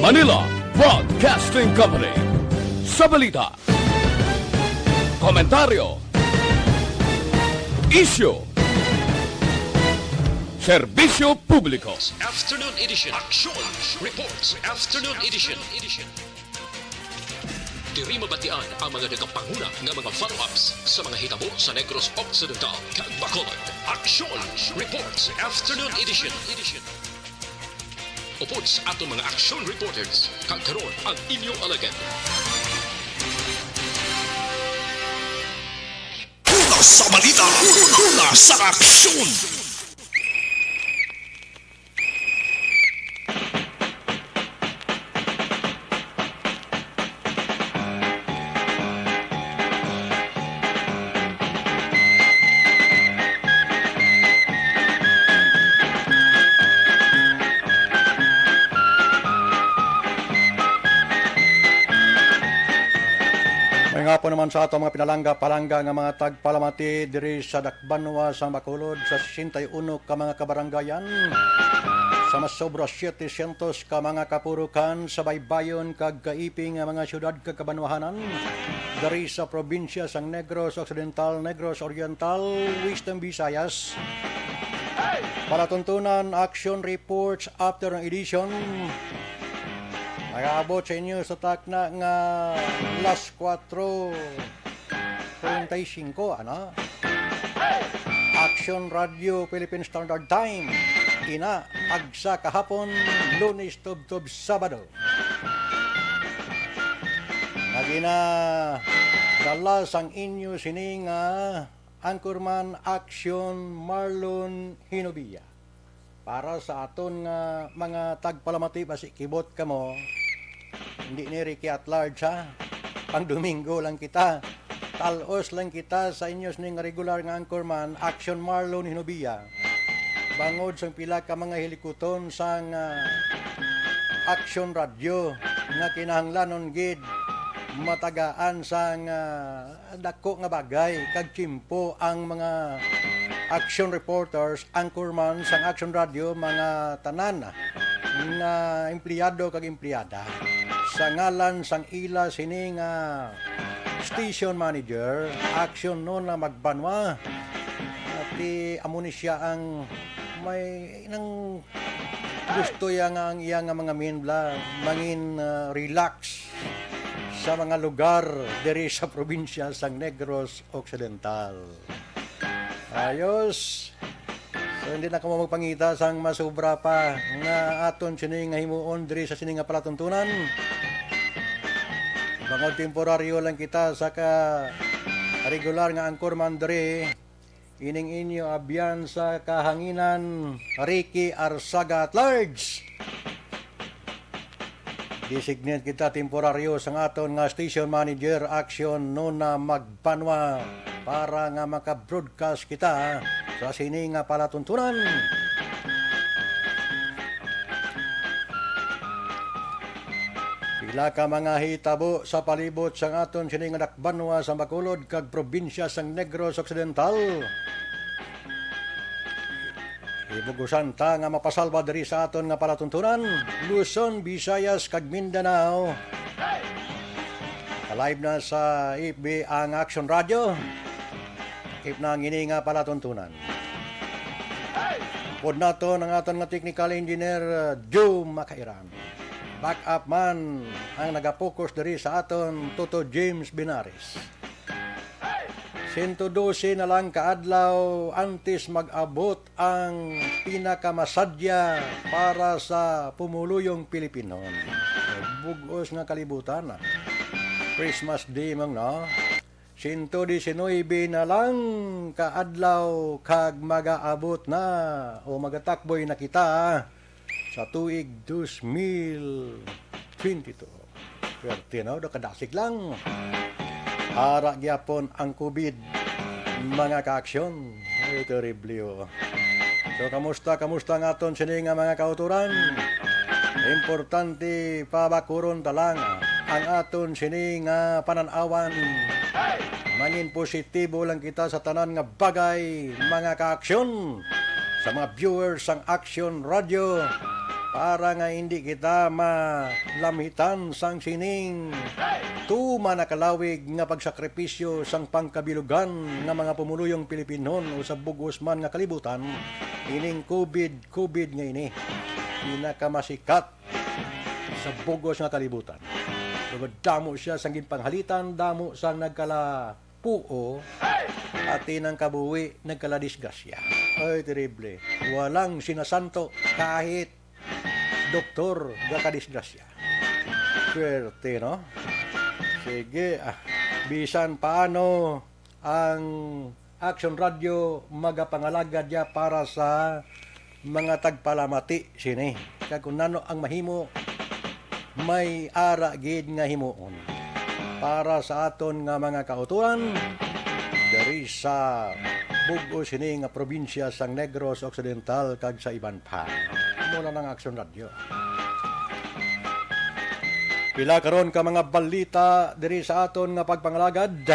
Manila Broadcasting Company. Sa balita, komentaryo, isyu, serbisyo publiko. Afternoon edition. Action reports. Afternoon edition. Diri mabatian ang mga nagapanguna ng mga follow-ups sa mga hitabo sa Negros Occidental kag Bacolod. Action reports. Afternoon edition. Upots ato mga action reporters kag karon ang inyong alagad. Una sa balita, una sa aksyon. Nga po naman sa ato mga pinalangga-palangga nga mga tagpalamati diri sa Dakbanwa sa Bacolod sa 61 ka mga kabarangayan sa mas sobra 700 ka mga kapurukan sa baybayon kag kaiping nga mga syudad kag kabanwahanan diri sa probinsya sang Negros Occidental, Negros Oriental, Western Visayas. Palatuntunan action reports after ang edition. Nag-aabot sa inyo sa takna nga las 4:35, ano? Action Radio Philippine Standard Time. Ina, agsa kahapon, Lunes, Tubtob, Sabado. Nagina, dalas ang inyo sining Anchorman Action Marlon Hinobia. Para sa aton nga mga tagpalamati basi kibot kamo. Hindi ni Ricky at large ha. Pang Domingo lang kita. Talos lang kita sa inyos ning regular nga Anchorman Action Marlon Hinobia. Bangod sang pila ka mga hilikuton sang Action Radio nga kinahanglanon gid matagaan sang dako nga bagay kag chimpo ang mga action reporters, anchorman sang Action Radio, mga tanan nga empleyado kag empleyada. Sa ngalan sang ila sining station manager, Action Nona Magbanwa, at amo ni siya ang may nang gusto yang ang iya nga mga minbla mangin relax sa mga lugar diri sa probinsya sang Negros Occidental. Ayos. So hindi na kamo magpangita sang masubra pa nga aton sining nga himuon diri sa sining nga palatuntunan. Bangod temporaryo lang kita sa ka regular nga anchorman diri ining inyo abyan sa kahanginan Ricky Arsaga at large. Designate kita temporaryo sang aton nga station manager Action Nona Magbanwa para nga maka-broadcast kita sa sini nga palatuntunan. Pila ka mga hitabo sa palibot sang aton sini nga Dakbanwa sa Bacolod kag probinsya sang Negros Occidental. Ibugusan ta nga mapasalba diri sa aton nga palatuntunan, Luzon, Visayas kag Mindanao. Live na sa FB ang Action Radio. If na ngini nga palatuntunan. Pod nato ng aton nga technical engineer Joe Makairan. Backup man ang nagapokus diri sa aton Toto James Binares. 112 na lang kaadlaw antes mag-abot ang pinakamasadya para sa pumuluyong Pilipino. Bugos nga kalibutan na. Christmas Day mang no. 119 na lang kaadlaw kag mag-aabot na o magatakboy na kita sa tuig 2022. Pero no, kadasig lang. Ara gyapon ang COVID, mga ka-aksyon. Ay, terrible. So, kamusta nga aton sini nga mga kauturan? Importante pabakuron talang ang aton sini nga pananawan. Mangin positibo lang kita sa tanan nga bagay, mga ka-aksyon. Sa mga viewers ng Action Radio, para nga hindi kita malamitan sang sining tuma nakalawig nga pagsakripisyo sang pangkabilugan nga mga pumuluyong Pilipinon o sa bugos man nga kalibutan ining COVID nga ini pinakamasikat sa bugos nga kalibutan. Damo siya sang ginpanghalitan, damo sang nagkala puo at tinang kabuwi nagkala disgrasya. Ay, terrible. Walang sinasanto kahit doktor gakadisgrasya. Swerte, no? Sige, bisan paano ang Action Radio magapangalagad ya para sa mga tagpalamati sini. Kaya kung nano ang mahimo, may ara gid nga himuon para sa aton nga mga kauturan dari sa bugo sini nga probinsya sang Negros Occidental kag sa iban pa. Mula ng Action Radio. Pila karon ka mga balita diri sa aton nga pagpangalagad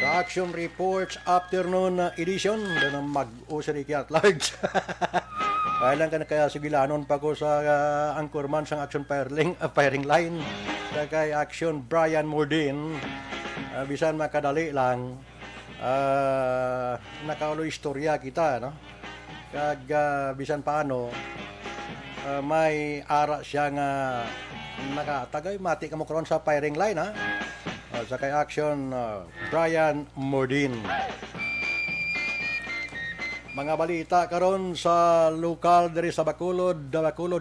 sa Action Reports Afternoon Edition na mag-usari kaya at large. Kailan ka na kaya sigilanon pa ko sa anchorman sang Action Firing Line sa kay Action Brian Mordin. Bisan makadali lang nakaulo istorya kita, no? Kag bisan paano may ara siya nga nakatagay mati ka mo karon sa firing line, ha? Sa kay Action Brian Mordin. Mga balita karon sa lokal diri sa Bacolod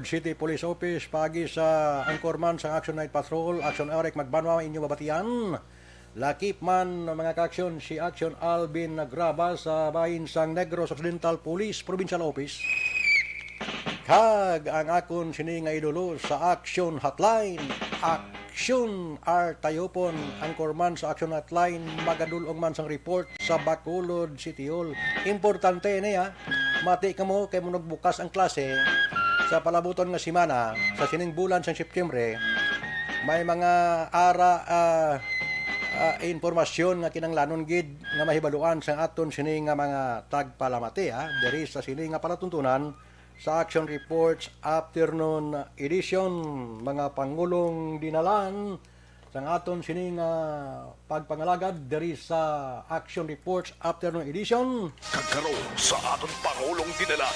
City Police Office pagi sa anchorman sa Action Night Patrol, Action Eric Magbanwa inyo babatian. Lakip man mga ka-action si Action Alvin Nagraba sa bahin sang Negros Occidental Police Provincial Office. Kag ang akon sini nga idolo sa Action Hotline, Action R. Tayopon, anchorman sa Action Hotline, magadulong man sang report sa Bacolod City Hall. Importante niya, mati ka mo kay mo nagbukas ang klase sa palabuton nga simana sa sining bulan sa September. May mga ara informasyon nga kinanglanon gid nga mahibaluan sa aton sini nga mga tagpalamati diri sa sini nga palatuntunan sa Action Reports Afternoon Edition, mga pangulong dinalan sa aton sini nga pagpangalagad diri sa Action Reports Afternoon Edition. Kagkaroon sa aton Pangulong dinala.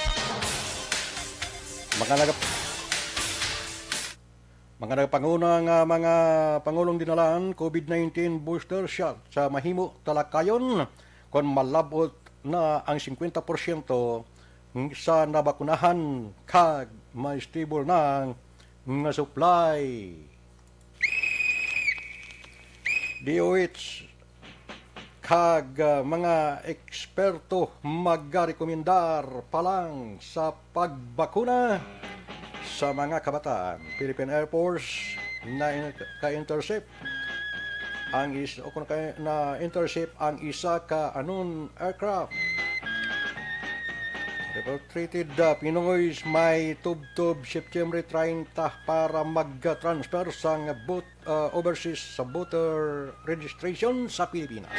Mga nagpanguna nga mga pangulong dinalaan COVID-19 booster shot sa mahimo talakayon kon malabot na ang 50% sa nabakunahan kag may stable na nga supply. DOH kag mga eksperto magarekomendar pa lang sa pagbakuna sa mga kabataan. Philippine Air Force na ka-intercept ang intercept ang isa ka anon aircraft. Repatriated Pinoy may tub-tub September 30 para mag-transfer sa overseas sa voter registration sa Pilipinas.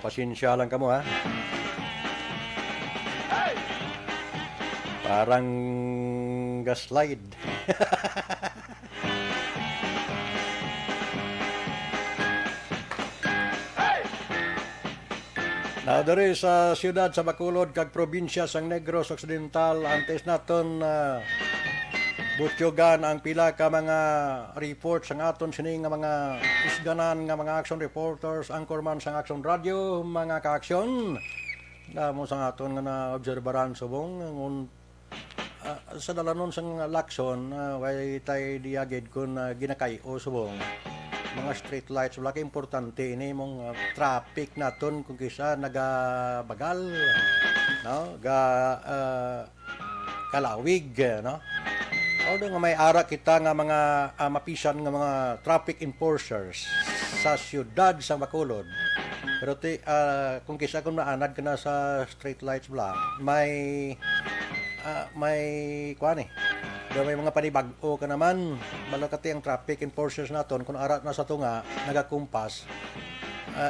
Pasensya lang kamo, ha? Parang gaslide. Nadari sa siyudad sa Bacolod kag probinsya sang Negros Occidental antes naton butyogan ang pila ka mga reports sang aton sini nga mga isganan nga mga action reporters, anchorman sang Action Radio, mga ka-action na mo sang aton nga na-obserbaran subong sa dalanon sang lakson way tay diagid kun ginakayo subong mga street lights wala kay importante ini mong traffic naton kung kisa nagabagal, no, kalawig, no. Although nga may ara kita nga mga mapisan nga mga traffic enforcers sa siyudad sa Bacolod. Pero kung kisa kung naanad ka na sa street lights bla, may kuan may mga panibag-o ka naman. Malakati ang traffic enforcers naton kung ara na sa tunga nagakumpas.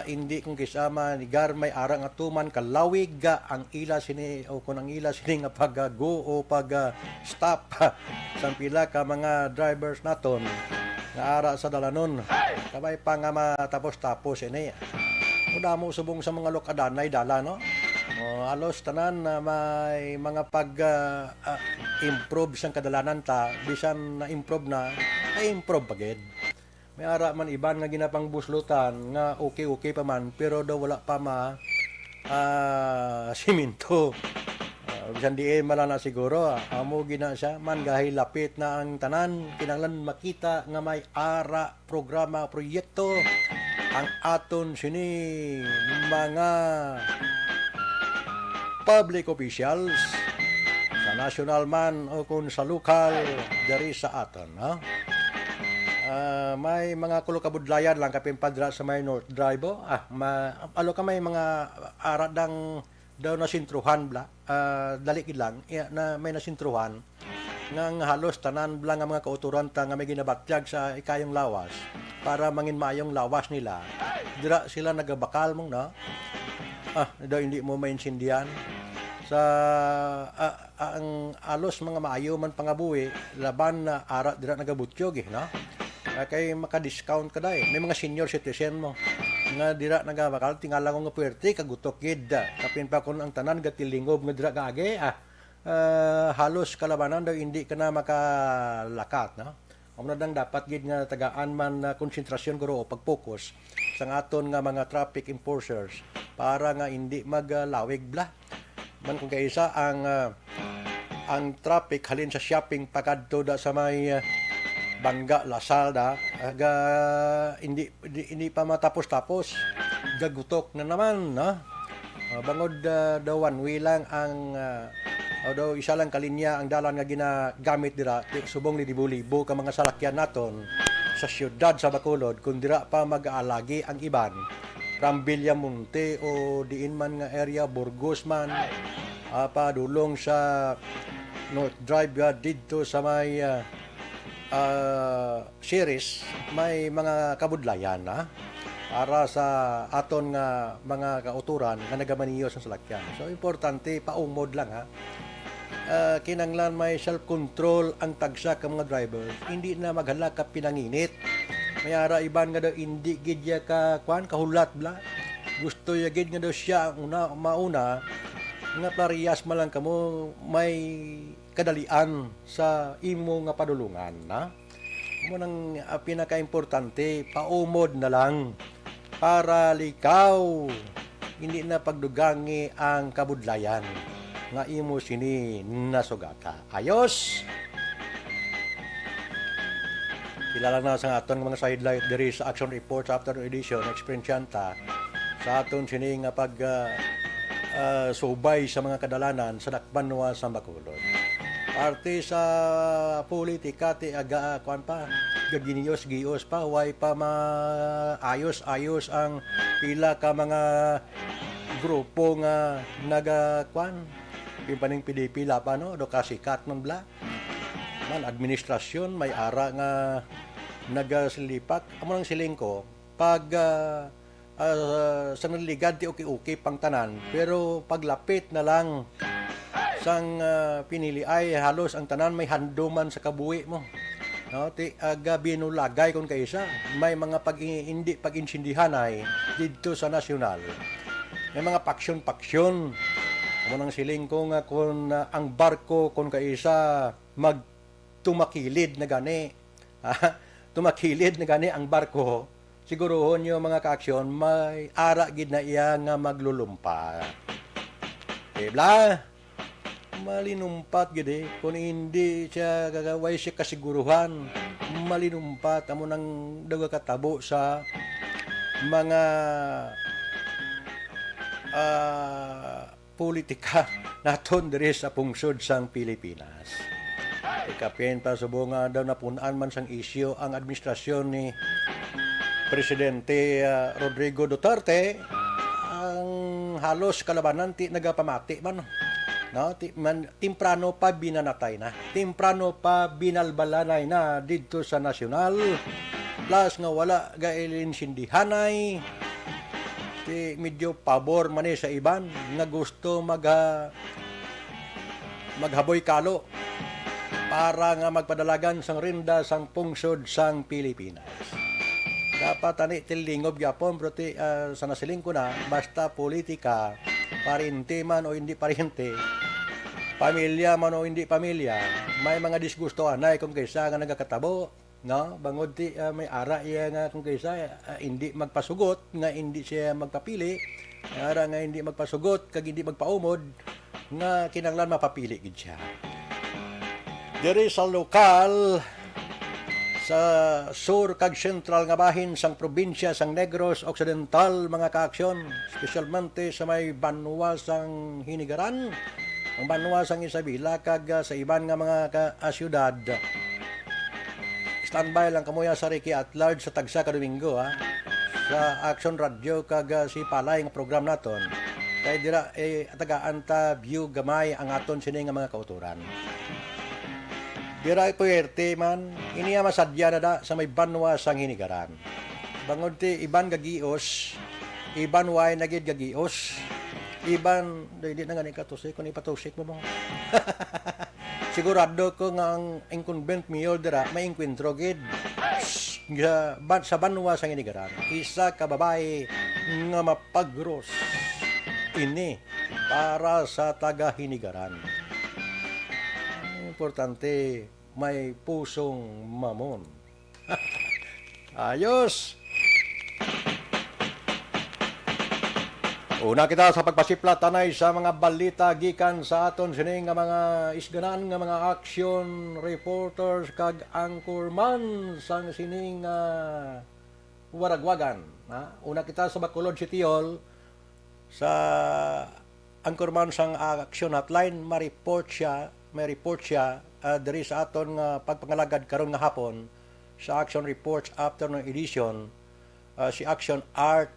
hindi kung kisama ni Garmay ara nga tuman kalawig ang ila sini o kung ang ila sini nga pag-go o pag-stop sang pila ka mga drivers naton nga ara sa dalanon kabay pa nga matapos-tapos ini una mo subong sa mga lokadanay dala no alos tanan na may mga improve sang kadalanan ta bisan na improve na ay improve pagid. May ara man iban nga ginapang buslutan nga okay pa man pero daw wala pa siminto. Bisan di mala na siguro amo gina siya man gahi lapit na ang tanan kinahanglan makita nga may ara programa proyekto ang aton sini mga public officials sa national man o kung sa lokal dari sa aton ha. May mga kulokabudlayan lang kapin padra sa may North Drive alo ka may mga aradang daw na sintruhan bla dalikid lang na may nasintruhan ngang halos tanan bla nga mga kauturan ta nga may ginabatyag sa ikayong lawas para mangin mayong lawas nila dira sila nagabakal mong na daw hindi mo mainsindihan sa ang alos mga maayo man pangabuhi laban na ara dira nagabutyog no kay maka-discount ka may mga senior citizen mo nga dira nagabakal tingala ko nga puwerte kagutok gid kapin pa kun ang tanan gatilingob nga dira kaage halos kalabanan daw hindi ka na makalakat no amo nang dapat gid nga tagaan man konsentrasyon guro o pag-focus sa aton nga mga traffic enforcers para nga hindi maglawig bla man kung kaisa ang traffic halin sa shopping pagadto da sa may Bangga, Lasalda, hindi pa matapos-tapos. Gagutok na naman, no? Bangod daw one way lang ang daw isa lang kalinya ang dalan nga ginagamit dira subong ni libo-libo ka mga salakyan naton sa siyudad sa Bacolod kun dira pa mag-aalagi ang iban from Villamonte o diin man nga area Burgos man padulong sa North Drive dito sa may series may mga kabudlayan para sa aton nga mga kauturan nga nagamaniyo sa salakyan. So importante paumod lang kinanglan may self-control ang tagsa ka mga drivers. Hindi na maghala ka pinanginit. May ara iban nga daw hindi gid ka kahulat bla. Gusto ya gid nga daw siya mauna nga parehas malang kamo may kadalian sa imo nga padulungan mo nang pinaka-importante paumod na lang para likaw hindi na pagdugangi ang kabudlayan nga imo sini nasugata ayos kilala na sa aton mga sidelight diri sa action report sa afternoon edition experienceanta sa aton sini nga pag subay sa mga kadalanan sa Dakbanwa sa Bacolod. Parte sa politika ti aga gaginiyos-giyos pa way pa maayos-ayos ang pila ka mga grupo nga pimpaning pidipila pa no do kasikat man bla man administrasyon may ara nga nagasilipak amo nang siling ko pag sa naliligad ti okay pang tanan pero paglapit na lang sang pinili ay halos ang tanan may handuman sa kabuhi mo no ti gabi no lagay kon kaysa may mga pag-insindihan ay dito sa nasyonal may mga paksyon mo nang siling ko nga kung ang barko kon kaysa tumakilid na gani tumakilid na gani ang barko sigurohon nyo mga kaaksyon may ara gid na iya nga maglulumpa bla malinumpat gid kung hindi siya gagaway siya kasiguruhan malinumpat amo nang daga katabo sa mga politika naton diri sa pungsod sang Pilipinas ikapin pa subong daw napunan man sang isyu ang administrasyon ni Presidente Rodrigo Duterte ang halos kalabanan ti nagapamati man no timprano pa binanatay na timprano pa binalbalanay na dito sa nasyonal plus nga wala gailin sindihanay Ti medyo pabor man sa iban nga gusto maghaboy kalo para nga magpadalagan sang rinda sang pungsod sang Pilipinas. Dapat ani tilingob gyapon pero sa nasiling ko na basta politika, parinti man o hindi parinti, pamilya man o hindi pamilya, may mga disgustuhan na kung kaysa nga nagakatabo, no? Bangod ti may ara iya nga kung kaysa hindi magpasugot nga hindi siya magpapili, ara nga hindi magpasugot kag hindi magpaumod nga kinahanglan mapapili gid siya. Diri sa lokal sa sur kag sentral nga bahin sang probinsya sang Negros Occidental mga kaaksyon, espesyalmente sa may banwa sang Hinigaran, ang banwa sang Isabela kag sa iban nga mga syudad. Standby lang kamuya sa Ricky at large sa tagsa ka Domingo sa Action Radio kag si Palay nga program naton. Kay dira tagaan ta view gamay ang aton sini nga mga kauturan. Dira puwerte man, iniya masadya na da sa may banwa sang Hinigaran. Bangod ti iban gagios, iban way nagid gagios, iban, hindi na nga ni katusik, kung ipatusik mo mo. Sigurado ko nga ang incumbent mayor dira, may inkwentro gid. Sa banwa sang Hinigaran, isa ka babae nga mapagros. Ini para sa taga Hinigaran. Importante, may pusong mamon. Ayos! Una kita sa pagpasiplat tanay sa mga balita gikan sa aton sining nga mga isganan nga mga action reporters kag anchorman sang sining waragwagan. Una kita sa Bacolod City Hall sa anchorman sang action hotline may report siya diri sa aton nga pagpangalagad karon nga hapon sa Action Reports Afternoon Edition si Action Art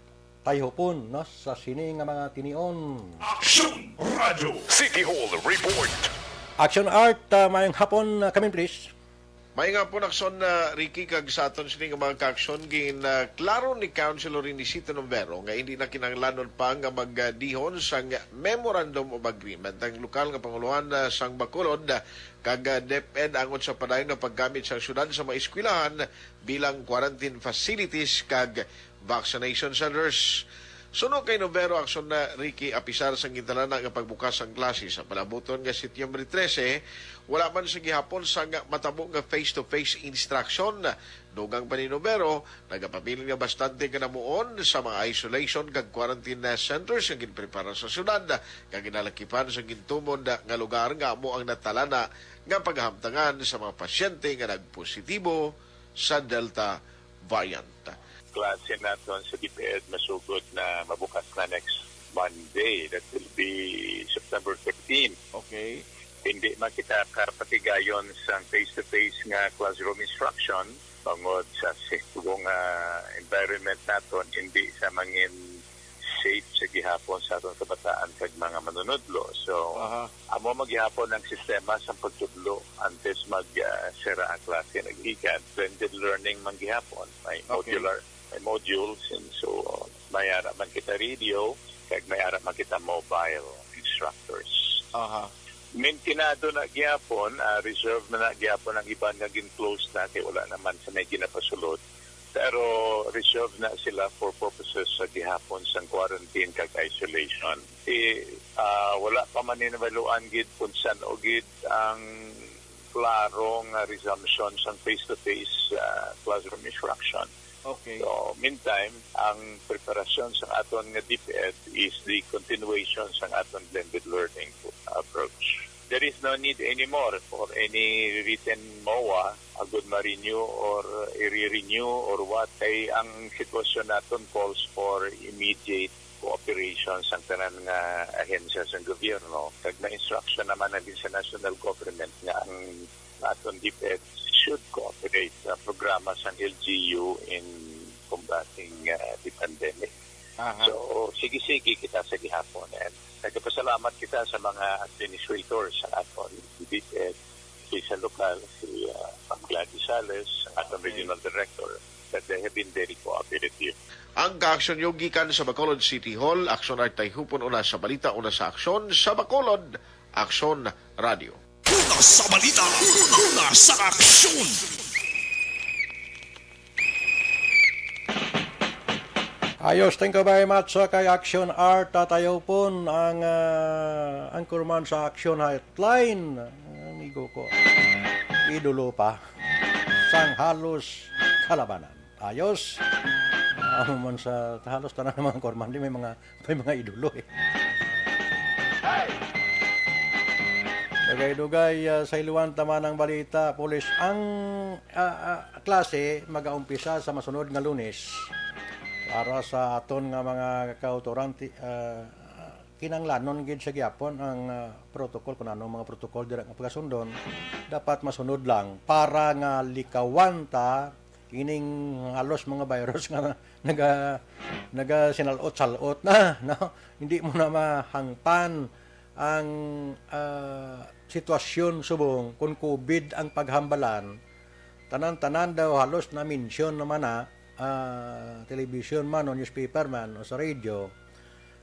Tayhopon no sa sini nga mga tinion. Action Radio City Hall Report. Action Art mayong hapon kami please. May nga po nakson na Ricky kag sa aton sini nga mga ka-action gin klaro ni Councilor Inisita Novero nga hindi na kinahanglanon pa nga magdihon sang Memorandum of Agreement ang lokal nga panguluhan sang Bacolod kag DepEd angon sa padayon nga paggamit sa syudad sa mga eskwelahan bilang quarantine facilities kag vaccination centers. Suno kay Novero aksyon na Ricky apisar sang gintalana nga pagbukas ang klase sa palabuton nga Setyembre 13, wala man sa gihapon sa matabo nga face-to-face instruction. Dugang pa ni Novero, nagapabilin nga bastante kanamuon sa mga isolation kag quarantine centers nga ginprepara sa syudad kag ginalakipan sa gintumon nga lugar nga amo ang natalana nga paghamtangan sa mga pasyente nga nagpositibo sa Delta variant. Klase natin sa DepEd masugod na mabukas na next Monday. That will be September 15. Okay. Hindi man kita kapatigayon sa face-to-face nga classroom instruction bangod sa sikugong environment naton hindi sa mangin safe sa gihapon sa atong kabataan kag mga manunodlo. So, amo maghihapon ang sistema sa pagtudlo antes mag-sera ang klase nag-ikan. Blended learning man gihapon. May modules and so may ara man kita radio kag may ara man kita mobile instructors. Mintinado na gyapon, reserve na gyapon ang iban nga gin-close na kay wala naman sa may ginapasulod. Pero reserve na sila for purposes sa gihapon sa quarantine kag isolation. Wala pa man ninabaluan gid kung saan o gid ang klarong resumption sa face-to-face classroom instruction. Okay. So, meantime, ang preparasyon sa aton nga DepEd is the continuation sa aton blended learning approach. There is no need anymore for any written MOA, agud ma-renew or i-renew or what. Kay ang sitwasyon naton calls for immediate cooperation sa tanan nga ahensya sa gobyerno. Kag na instruction naman na din sa national government nga ang aton DepEd should cooperate sa programa sa LGU in combating the pandemic. So, sige-sige kita sa gihapon. And nagpasalamat kita sa mga administrators sa aton DepEd, sa lokal, si Gladys Sales, aton regional director, that they have been very cooperative. Ang ka-aksyon yung gikan sa Bacolod City Hall. Aksyon ay tayhupon una sa balita, una sa aksyon sa Bacolod, Aksyon Radio. Una sa balita, una sa aksyon. Ayos, thank you very much sa kay Action Art. Tatayo po ang anchorman sa Action Hotline. Amigo ko, idolo pa. Sang halos kalabanan. Ayos. Man sa halos tanan ng mga anchorman, may mga idolo eh. Dugay-dugay sa iluwan tama ng balita, pulis. Ang klase mag-aumpisa sa masunod nga Lunes. Para sa aton nga mga kautoran kinanglanon gid sa gyapon ang protocol kun ano mga protocol dira nga pagkasundon dapat masunod lang para nga likawan ta ining halos mga virus nga naga sinalot-salot na no hindi mo na mahangpan ang sitwasyon subong kun COVID ang paghambalan tanan-tanan daw halos na mention naman na television man o newspaper man o sa radio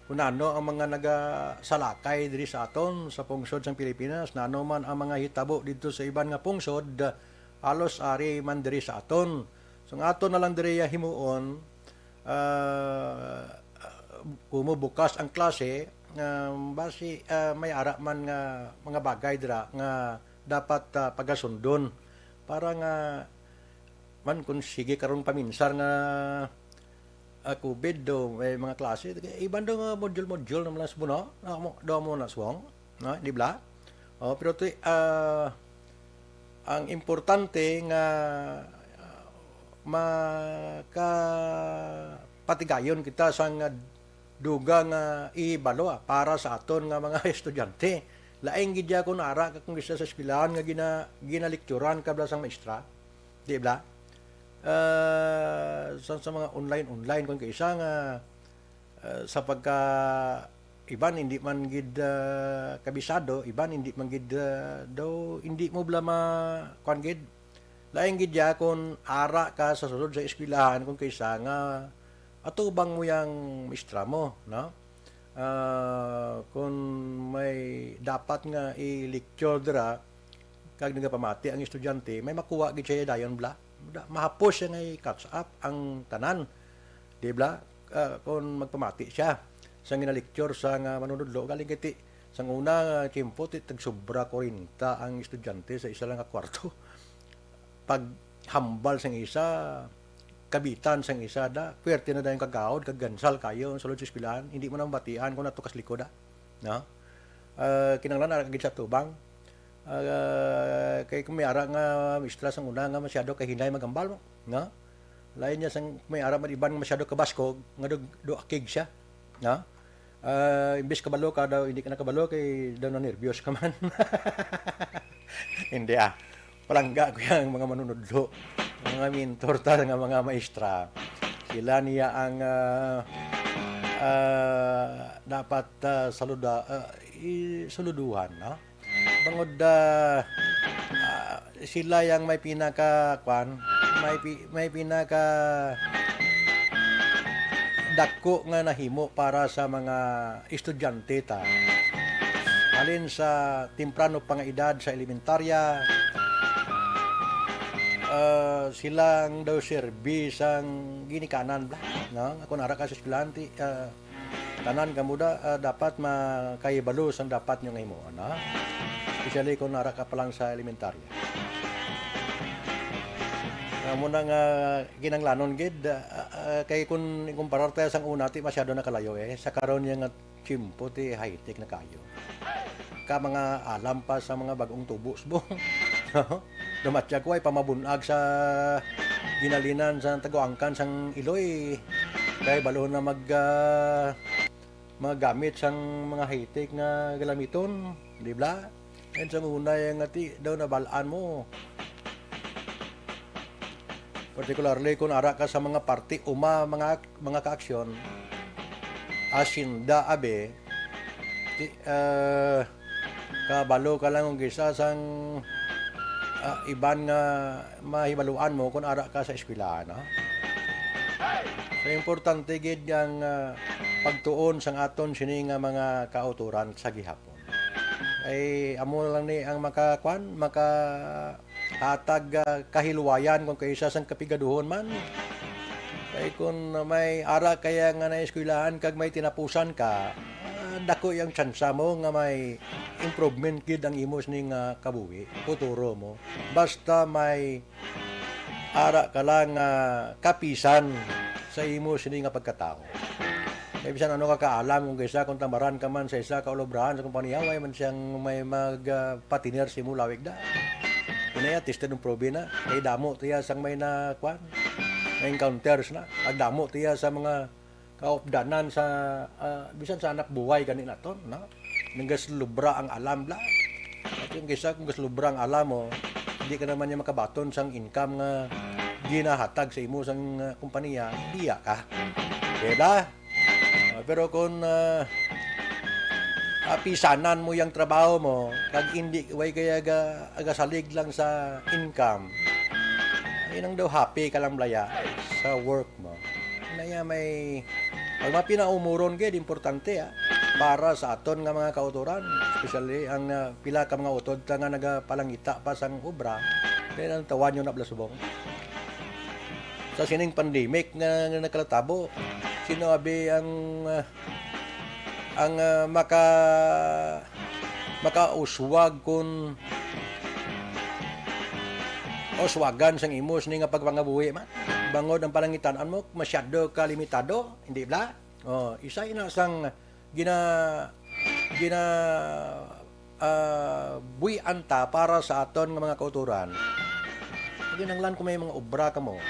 kung ano ang mga nagasalakay diri sa aton sa pungsod sang Pilipinas nano man ang mga hitabo dito sa iban nga pungsod halos ari man diri sa aton so nga aton na lang diri himuon bumubukas ang klase basi may ara man nga mga bagay dira nga dapat pagasundon para nga man kung sige karon paminsar nga COVID do may mga klase iban do nga module naman sa buno do mo na swong no di bla pero to ang importante nga makapatigayon kita sa nga duga nga ibalo para sa aton nga mga estudyante laing gid ya kun ara kung isa sa eskwelahan nga ginalekturan kabla sang maestra di bla sa mga online kung kaisa nga sa pagka iban hindi man gid kabisado iban hindi man gid daw hindi mo bla ma kuan gid laing gid ya kun ara ka sa sulod sa eskwelahan kung kaisa nga atubang mo yang maestra mo no kung may dapat nga i-lecture dira kag nagapamati ang estudyante may makuha gid siya dayon bla mahapos siya ngay catch up ang tanan di ba kung magpamati siya sa ginalecture sa nga manunudlo galing kiti sang una tiempo ti tagsobra 40 ang estudyante sa isa lang nga kwarto pag hambal sang isa kabitan sang isa da puwerte na dayon kagawod kag gansal kayo sulod sa eskwelahan hindi mo nang batian kung natukas likod no kinanglan ara gid sa tubang kay kung may ara nga mistra sang una nga masyado kay hinay magambal mo no lain niya sang may ara man iban masyado kabaskog nga do akig siya no imbes kabalo ka daw hindi ka nakabalo kay daw na nervyos ka man hindi palangga ko yang mga manunudlo mga mentor ta nga mga maestra sila niya ang dapat saluduhan no bangod sila yang may pinaka may pinaka dako nga nahimo para sa mga estudyante ta alin sa temprano pang edad sa elementarya silang daw service ang ginikanan bla no kung ara ka sa estudyante tanan kamuda dapat makaibalo sang dapat nyo ngaymo no especially kung nara ka pa lang sa elementarya muna nga ginanglanon gid kay kung ikumparar tayo sang una ti masyado na kalayo sa karon nga chimpo ti high tech na kayo ka mga alam pa sa mga bagong tubos bo dumatya ko ay pamabunag sa ginalinan sa taguangkan sang Iloy kay balo na magamit sang mga high-tech na galamiton di ba and sa una yung ati daw nabalaan mo particularly kung ara ka sa mga party mga kaaksyon asinda abe kabalo ka lang kung gisa sang iban nga mahibaluan mo kung ara ka sa eskwelahan So importante gid ang pagtuon sang aton sini nga mga kauturan sa gihapon. Ay amo lang ni ang hatag kahilwayan kung kaysa sang kapigaduhon man. Kay kung may ara kaya nga na eskwelahan kag may tinapusan ka, dako yung tsansa mo nga may improvement gid ang imos ning kabuhi, futuro mo. Basta may ara ka lang kapisan sa imos ning nga pagkatao. Kaya bisan ano ka kaalam kung kaysa kung tamaran ka man sa isa ka olobrahan sa kumpanya, way man siyang may magpatiner si mo lawig da. Inaya tested ng probe na, kay damo tiya sang may na encounters na, agdamo tiya sa mga kaopdanan sa bisan sa anak buhay kanina ton, no? Nanggas lubra ang alam la. At yung kaysa kung gas lubra ang alam mo, hindi ka naman niya makabaton sang income nga ginahatag sa imo sang kumpanya, diya ka. Kaya pero kung pisanan mo yung trabaho mo, kag hindi way kaya agasalig lang sa income, yun ang daw happy ka lang blaya sa work mo. Naya may pag mapinaumuron gid importante para sa aton nga mga kauturan, especially ang pila ka mga utod nga nagapalangita pa sang obra, kaya ang tawan yun na blasubong. Sa sining pandemic nga nagkalatabo, sino abi ang makauswag kun uswagan sang imos ni nga pagpangabuhi man. Bangod ang palangitan mo masyado ka limitado, hindi ba? Isa ina sang buy-anta para sa aton nga mga kauturan. Ginanglan ko may mga obra ka mo.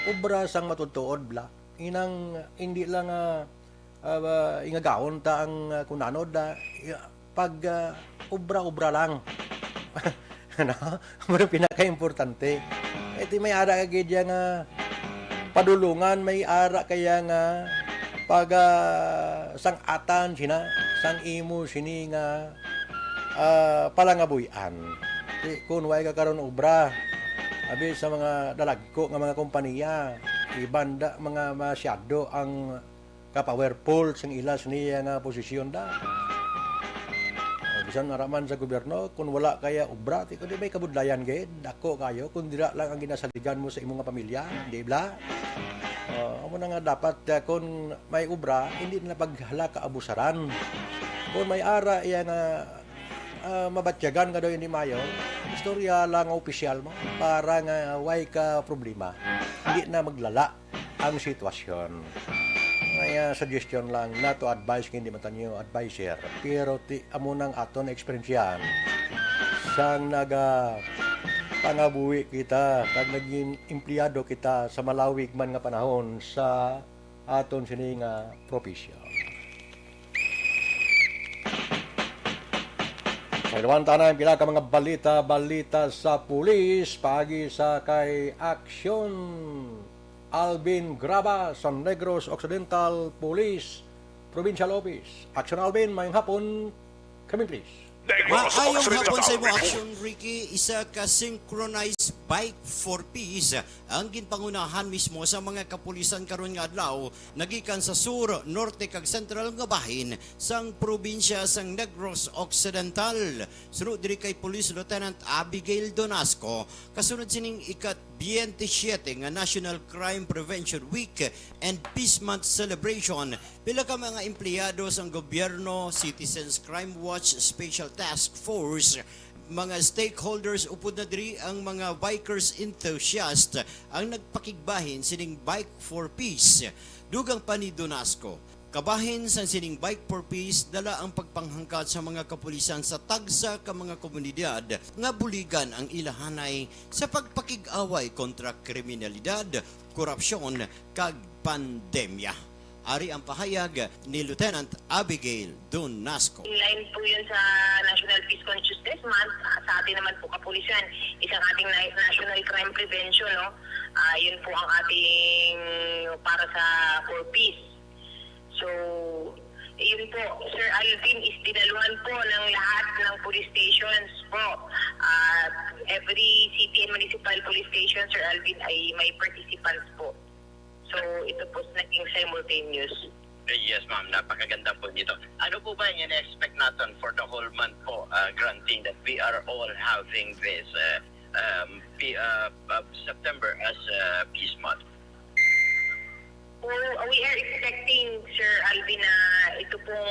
Obra sang matutuod bla. Inang hindi lang ingagaon ta ang kunanod pag obra-obra lang. Ano? Pero pinaka-importante. Ito may ara kagid nga padulungan, may ara kaya nga pag sang atan sina, sang imo sini nga palangabuyan. Kung way ka karon obra, abi sa mga dalagko nga mga kompanya, ibanda mga masyado ang ka-powerful sang ilas niya nga posisyon da. Bisan araman sa gobyerno, kung wala kaya obra, kundi may kabudlayan gayud, dako kayo, kung dira lang ang ginasaligan mo sa imong nga pamilya, di ba? Amo na nga dapat kung may obra, hindi na paghala ka abusaran. Kung may ara iya nga mabatyagan nga daw hindi mayo, istorya lang ang opisyal mo para nga way ka problema. Hindi na maglala ang sitwasyon. Kaya suggestion lang na to advise hindi man tanyo advisor, pero amo nang aton experience sang pangabuhi kita kag naging empleyado kita sa malawig man nga panahon sa aton sini nga propesyon. Kailangan tanan pila ka mga balita sa pulis pagi sa kay Aksyon Alvin Graba sa Negros Occidental Police Provincial Office. Action Alvin, mayong hapon, kami please. Maayong hapon sa imo action, Ricky. Isa ka synchronized bike for peace ang ginpangunahan mismo sa mga kapulisan karon nga adlaw nagikan sa sur, norte kag sentral nga bahin sang probinsya sang Negros Occidental. Sunod diri kay Police Lieutenant Abigail Donasco, kasunod sining ikat-27 nga National Crime Prevention Week and Peace Month celebration. Pila ka mga empleyado sang gobyerno, Citizens Crime Watch Special Task Force, mga stakeholders upod na diri ang mga bikers enthusiast ang nagpakigbahin sining Bike for Peace. Dugang pa ni Donasco, kabahin sa sining Bike for Peace dala ang pagpanghangkat sa mga kapulisan sa tagsa ka mga komunidad nga buligan ang ilahanay sa pagpakig-away kontra kriminalidad, korupsyon kag pandemya. Ari ang pahayag ni Lieutenant Abigail Donasco. Inline po yun sa National Peace Consciousness Month. Sa atin naman po kapulisan, isang ating National Crime Prevention. No? Yun po ang ating para sa for peace. So, yun po, Sir Alvin, is dinaluhan po ng lahat ng police stations po. Every city and municipal police station, Sir Alvin, ay may participants po. So ito po naging simultaneous. Yes, ma'am. Napakaganda po nito. Ano po ba yung in-expect natin for the whole month po, granting that we are all having this September as Peace Month? We are expecting, Sir Alvin, na ito pong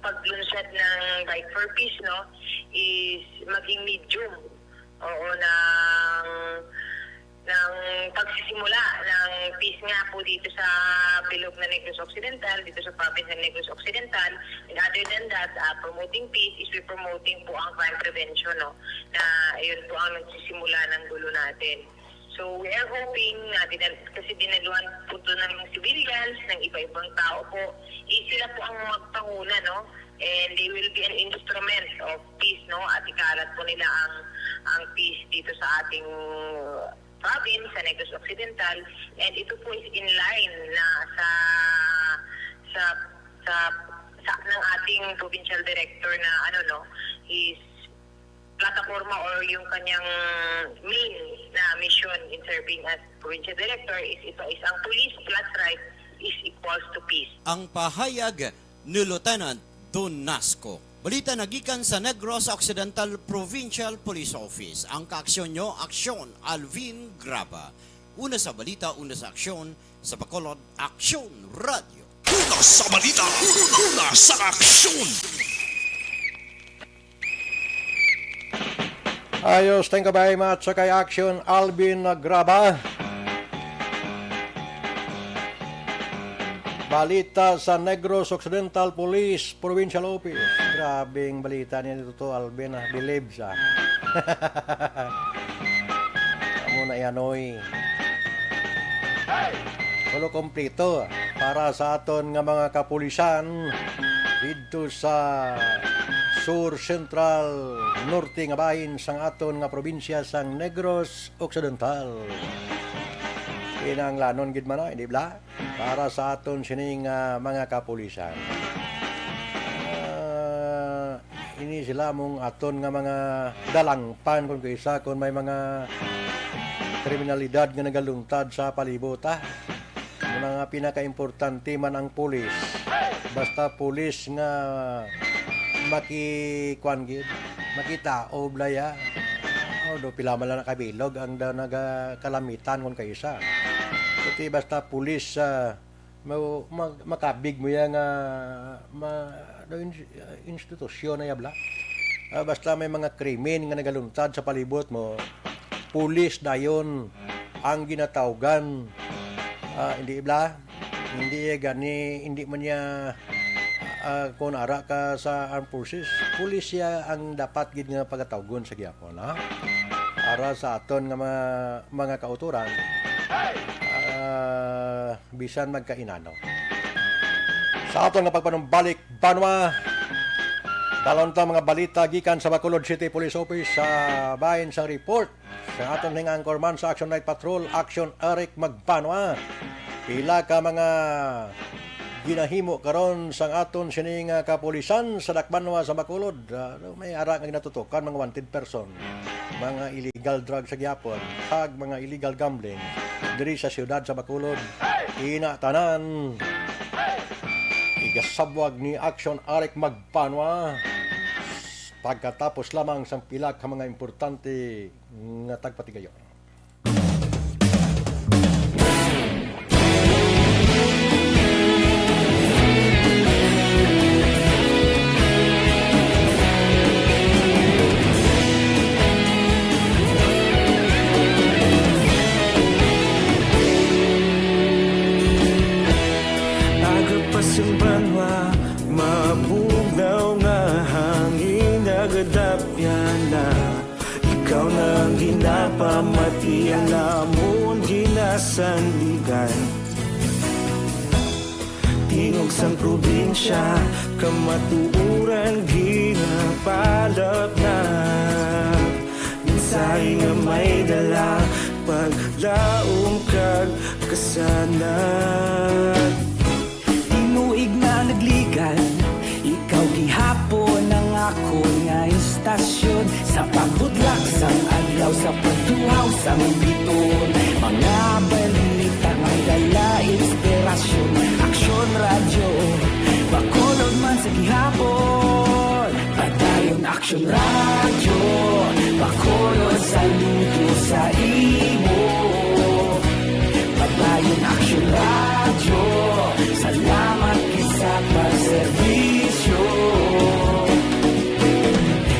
paglunsad ng Bike for Peace, no, is maging medium. Oo, ng pagsisimula ng peace nga po dito sa bilog na Negros Occidental, dito sa province ng Negros Occidental. And other than that, promoting peace is we promoting po ang crime prevention, no, na ayun po ang nagsisimula ng gulo natin. So we are hoping na kasi dinaluhan po ito ng civilians, ng iba-ibang tao po, sila po ang magpanguna, no? And they will be an instrument of peace, no? At ikalat po nila ang peace dito sa ating province, sa Negros Occidental. And ito po is in line na sa ng ating provincial director na is plataforma or yung kanyang main na mission in serving as provincial director is ito is ang police plus right is equals to peace. Ang pahayag ni Lieutenant Don Nasco. Balita nagikan sa Negros Occidental Provincial Police Office. Ang kaaksyon nyo, Aksyon Alvin Graba. Una sa balita, una sa aksyon, sa Bacolod, Aksyon Radio. Una sa balita, una sa aksyon. Ayos, thank you very much sa kay Action Alvin Graba. Balita sa Negros Occidental Police Provincial Office. Grabing balita niya dito to, Alvin. Believe siya. Kamu na yanoy. Solo kompleto para sa aton nga mga kapulisan dito sa Sur Central Norte nga bahin sang aton nga probinsya sang Negros Occidental. Kinanglanon gid man hindi bla para sa aton sining mga kapulisan. Ini sila mong aton nga mga dalangpan kung kaysa kung may mga kriminalidad nga nagaluntad sa palibot. Mga pinaka-importante man ang pulis. Basta pulis nga makita o blaya do pila man lang nakabilog ang nagakalamitan kung kaysa kuti basta pulis makabig mo yan institusyon na yabla basta may mga krimen nga nagaluntad sa palibot mo pulis dayon ang ginatawgan hindi ibla hindi man niya kung ara ka sa armed forces, pulisya ang dapat gid nga pagatawgon sa gyapon, ha? Para sa aton nga mga kauturan, bisan magkainano. Sa aton nga pagpanumbalik, Banwa, dalon ta mga balita gikan sa Bacolod City Police Office sa bahin sang report sa aton ning anchorman sa Action Night Patrol, Action Eric Magbanwa. Pila ka mga ginahimo karon sang aton sining kapulisan sa Dakbanwa sa Bacolod. May ara nga ginatutukan mga wanted person, mga illegal drugs sa gyapon, kag mga illegal gambling diri sa siyudad sa Bacolod. Ina tanan igasabwag ni Action Eric Magbanwa pagkatapos lamang sang pila ka mga importante nga tagpatigayon. Banwa, mabugnaw nga hangin nagadapyan na ikaw na ginapamatian namon ginasandigan tingog sang probinsya kamatuuran ginapalap na minsay nga may dala paglaom kag kasanan tinuig na nagligan ikaw gihapon ang ako nga istasyon sa pagbudlak sang adlaw sa pagduhaw sang biton mga balita nga dala inspirasyon, aksyon radyo, bakolod man sa gihapon. Padayon aksyon radyo, bakolod saludo sa imo. Padayon aksyon radyo, salamat kisa pagserbisyo.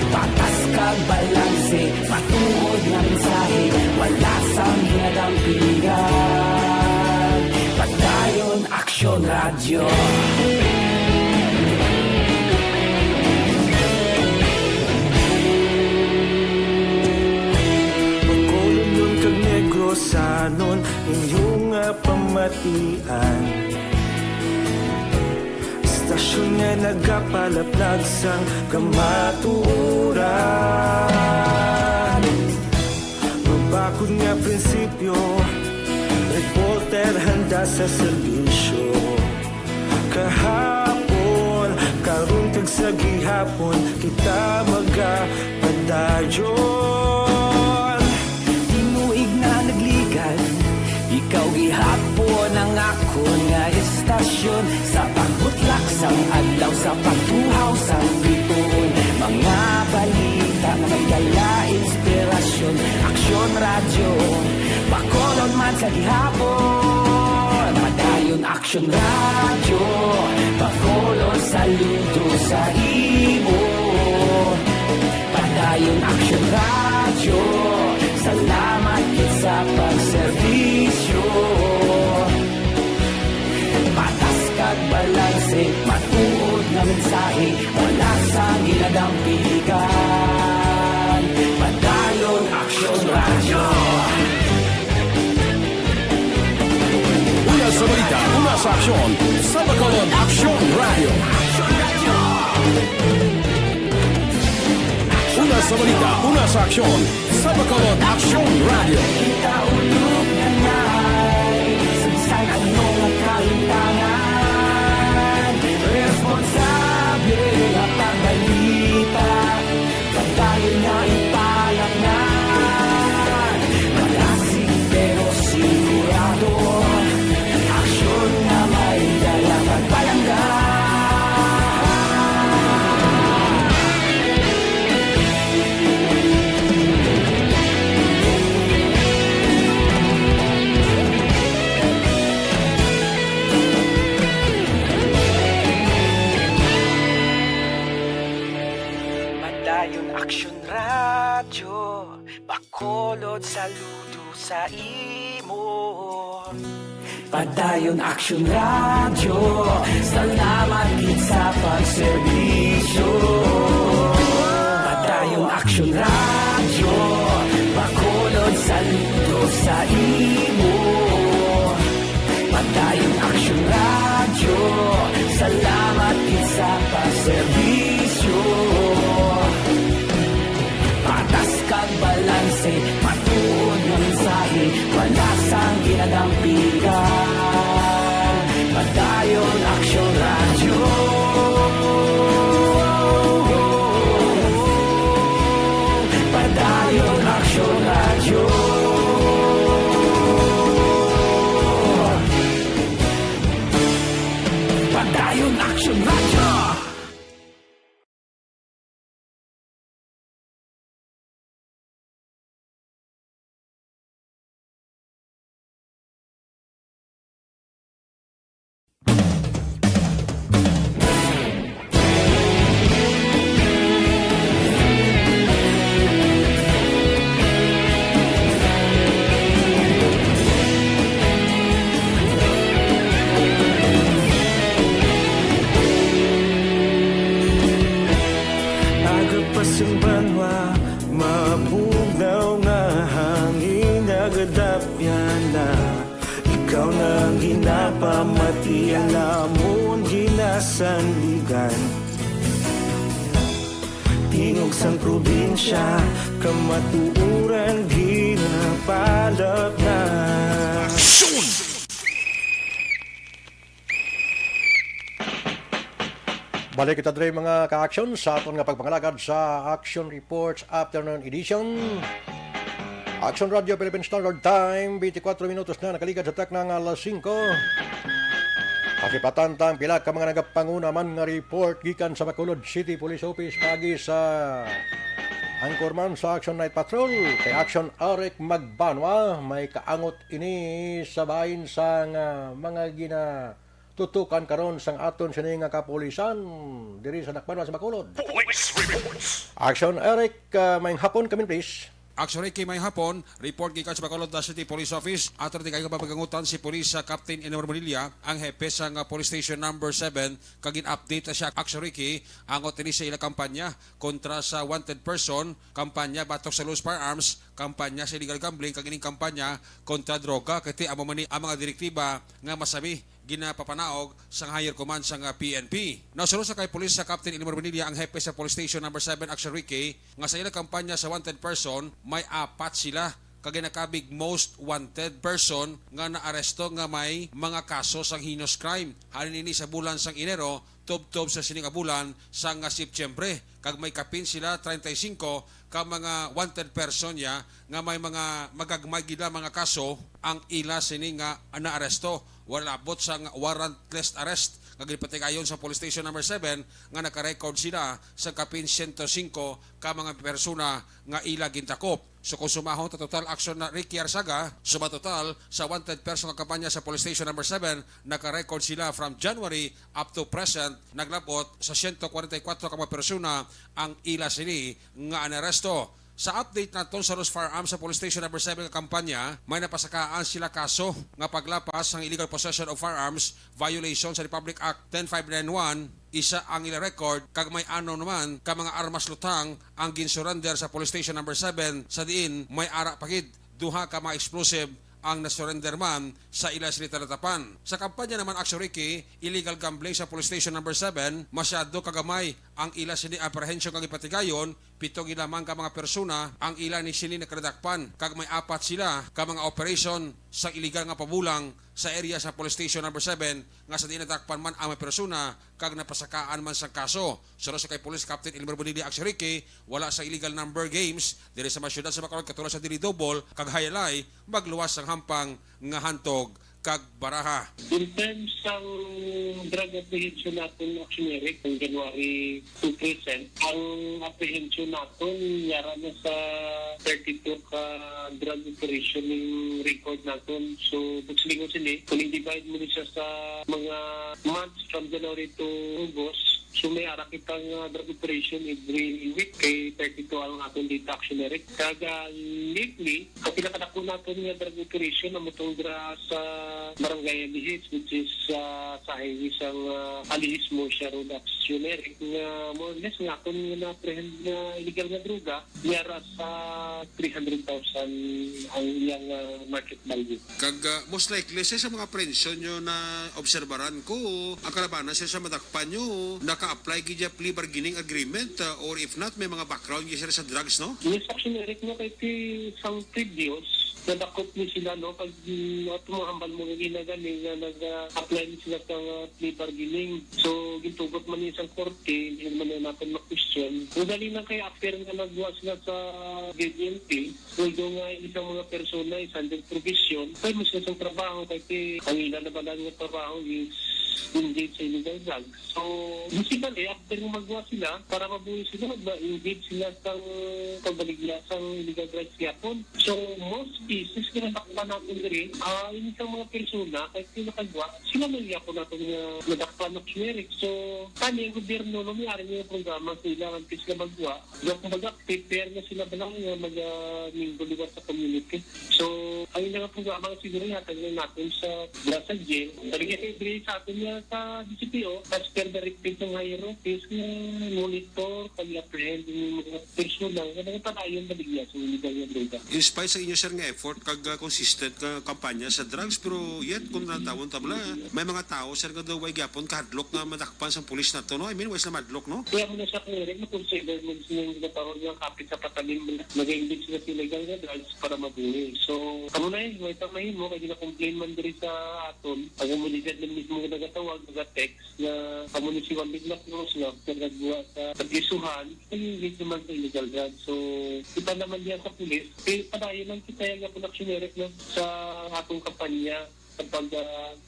Patas kag balanse, matuod na mensahe, wala sang hinadampingan. Padayon aksyon radyo. Pagkulong kag negrosanon, inyong pamatian. Istasyon nga nagapalaplag sang kamaturan. Mabakod nga prinsipyo, reporter handa sa serbisyo. Kahapon, karong kag sa gihapon, kita magapadayon. Tinuig na nagligan, ikaw gihapon ang ako nga istasyon. Sa pagbutlak sang adlaw, sa pagtuhaw sang bituon, mga balita na may dala inspirasyon, aksyon radyo, bakolod man sa gihapon. Padayon aksyon radyo, bakolod saludo sa imo. Padayon aksyon radyo, salamat kit sa pagserbisyo. Patas kag balanse, matuod na mensahe, wala sang ginadampigan. Padayon aksyon radyo. Una sa balita, una sa aksyon, sa Bacolod Aksyon Radio. Una sa balita, una sa aksyon, sa Bacolod Aksyon Radio. Kita ulog na na'y sagsay anong kalintangan. Responsable na pagbalita, pagdayo na ipalaknan. Malasig pero sigurado, aksyon na may dalang pagpalanggan. Padayon aksyon radyo, bakolod saludo sa imo. Padayon aksyon radyo, salamat kit sa pagserbisyo. Padayon aksyon radyo, bakolod saludo sa imo. Padayon aksyon radyo, salamat kit sa pagserbisyo. Patas kag balanse, matuod na mensahe, wala sang ginadampigan. Padayon aksyon radyo. Padayon aksyon radyo. Padayon aksyon radyo. Banwa, mapugnaw nga hangin nagadapyan na. Ikaw nang ginapamatian namon ginasandigan. Tingog sang probinsya, kamatuuran ginapalak na. Balik kita dre mga ka-aksyon sa aton nga pagpangalagad sa Action Reports Afternoon Edition. Action Radio Philippine Standard Time, 24 minutos na nakalikat sa tak ng alas 5. Kasipatantang pila ka mga nagapanguna man nga report gikan sa Bacolod City Police Office pagi sa Anchorman sa Action Night Patrol kay Action Arek Magbanwa may kaangot ini sa bahin sa mga tutukan karon sang aton sini nga kapulisan diri sa Nakbanwa sa Bacolod. Action Eric, may hapon kami please. Actually, kay may hapon, report gikan sa Bacolod City Police Office. Ato di kayo papagangutan si Police Captain Enor Bonilla, ang hepe sa Police Station number 7, kagin update siya. Actually, angot ini sa ila kampanya kontra sa wanted person, kampanya batok sa loose firearms, kampanya sa illegal gambling, kagining kampanya kontra droga. Kaya ang mga direktiba nga masabi ginapapanaog sa higher command sa PNP. Nasunod sa kay Police sa Captain Enor Bonilla, ang hepe sa Police Station number 7, Action Ricky, nga sa ila kampanya sa wanted person, may 4 sila kagay nakabig most wanted person nga naaresto nga may mga kaso sang heinous crime. Halin ini sa bulan sang Enero, tob-tob sa sining bulan sang Setyembre. Kag may kapin sila 35 ka mga wanted person ya nga may mga magagmay gila mga kaso ang ila sini nga naaresto. Wala abot sang warrantless arrest. Kagilipati ayon sa Police Station number 7 nga nakarecord sila sa kapin 105 ka mga persona nga ila gintakop. So kung sumahon ta total action na Ricky Arsaga, suma total sa wanted person nga kampanya sa Police Station number 7, nakarecord sila from January up to present, naglabot sa 144 ka mga persona ang ila sini nga anaresto. Sa update naton sa loose firearms sa Police Station number 7 nga kampanya, may napasakaan sila kaso nga paglapas ng illegal possession of firearms, violation sa Republic Act 10591, isa ang ila record, kag may ano naman ka mga armas lutang ang ginsurrender sa Police Station number 7, sa diin may ara pagid, duha ka mga explosive ang nasurrender man sa ila silita natapan. Sa kampanya naman Action Ricky, illegal gambling sa Police Station number 7, masyado kagamay ang ila sini apprehension kag ipatigayon, 7 lamang ka mga persona ang ila ni sini nakadakpan, kag may 4 sila ka mga operation sa illegal nga pabulang sa area sa Police Station number 7 nga sa dinadakpan man ang mga persona kag napasakaan man sa kaso. Suro sa kay Police Captain Enor Bonilla Action Ricky, wala sa illegal number games diri sa mga syudad sa Bacolod katulad sa dili double kag hayalay magluwas ang hampang nga hantog kag baraha. In terms ng drug apprehension natin, Action Eric, ng January 2%, ang apprehension natin, yara na sa 32 ka drug operation yung record natin. So, bukslingon sila, kung i-divide mo siya sa mga months from January to August, so may ara kitang drug operation every week kay 32 ang ating dito Action Eric. Kaga lately, ang pinakadako natin nga drug operation na mutong sa Barangay Alihis, which is sa highway sa Alihis Mosia Road Action Eric, nga more or less nga akong na-apprehend na illegal na droga, yara sa 300,000 ang iyang market value. Kag most likely sa mga apprehension nyo na obserbaran ko, ang kalabanan sa madakpan nyo, naka-apply gidya plea bargaining agreement or if not, may mga background gidya sa drugs, no? Yes, Action Eric, no, kay isang previous, nadakot ni sila, no, pag tumahambal mo nga ginagaling na nag-apply ni sila sa plea bargaining. So, gintugot man niya isang korte, hindi naman na natin mag-question. Kung dali na kay after nga nagwa sila sa GDNP, although nga isang mga persona, isang provision, kaya mo sila sa trabaho, kaya ang ilan na ba lang yung trabaho is engage sa illegal drugs. So, basically, after magawa sila, para mabuhay sila, engage sila sa pagbaligya sa illegal drugs yapon. So, most cases, kinadakpan natin rin, yung isang mga persona, kahit kinakagawa, sila nagyapon natin nadakpan ng generic. So, kami, yung gobyerno, namiyari niya yung programa sila, kasi sila magawa. Yung kumbaga, prepare na sila ba lang mag-minguliwan sa community. So, ang ilang programa siguro natin natin sa Grasa Jail. Talagang sa atin niya sa DCPO, as per the repeat ng higher office, monitor, pag-apprehend yung mga persona, kaya panayon baligya sa illegal na droga. In spite sa inyo sir nga effort kag consistent nga kampanya sa drugs, pero yet kung natawon tabla, may mga tao sir nga daw ay gyapon kahadlok nga madakpan sa pulis na to, no? I mean, wais na madlok, no? Kaya mo na siya kung rin, na-consider mo siya yung nagkaroon ng kapit sa patalim, nag-engage sila sa illegal na drugs para mabuhay. So, kamo na yun, may tamahin mo, kaya na-complain man din sa aton, pag umuligad ng mismo nagkataon, tawag nga text na kamo ni si Juan Bigla Cruz nga nagbuwa sa pag-isuhan, hindi naman sa illegal drug. So, kita naman diyan sa pulis, padayon lang kita yung aksyonerek no, sa atong kampanya kapag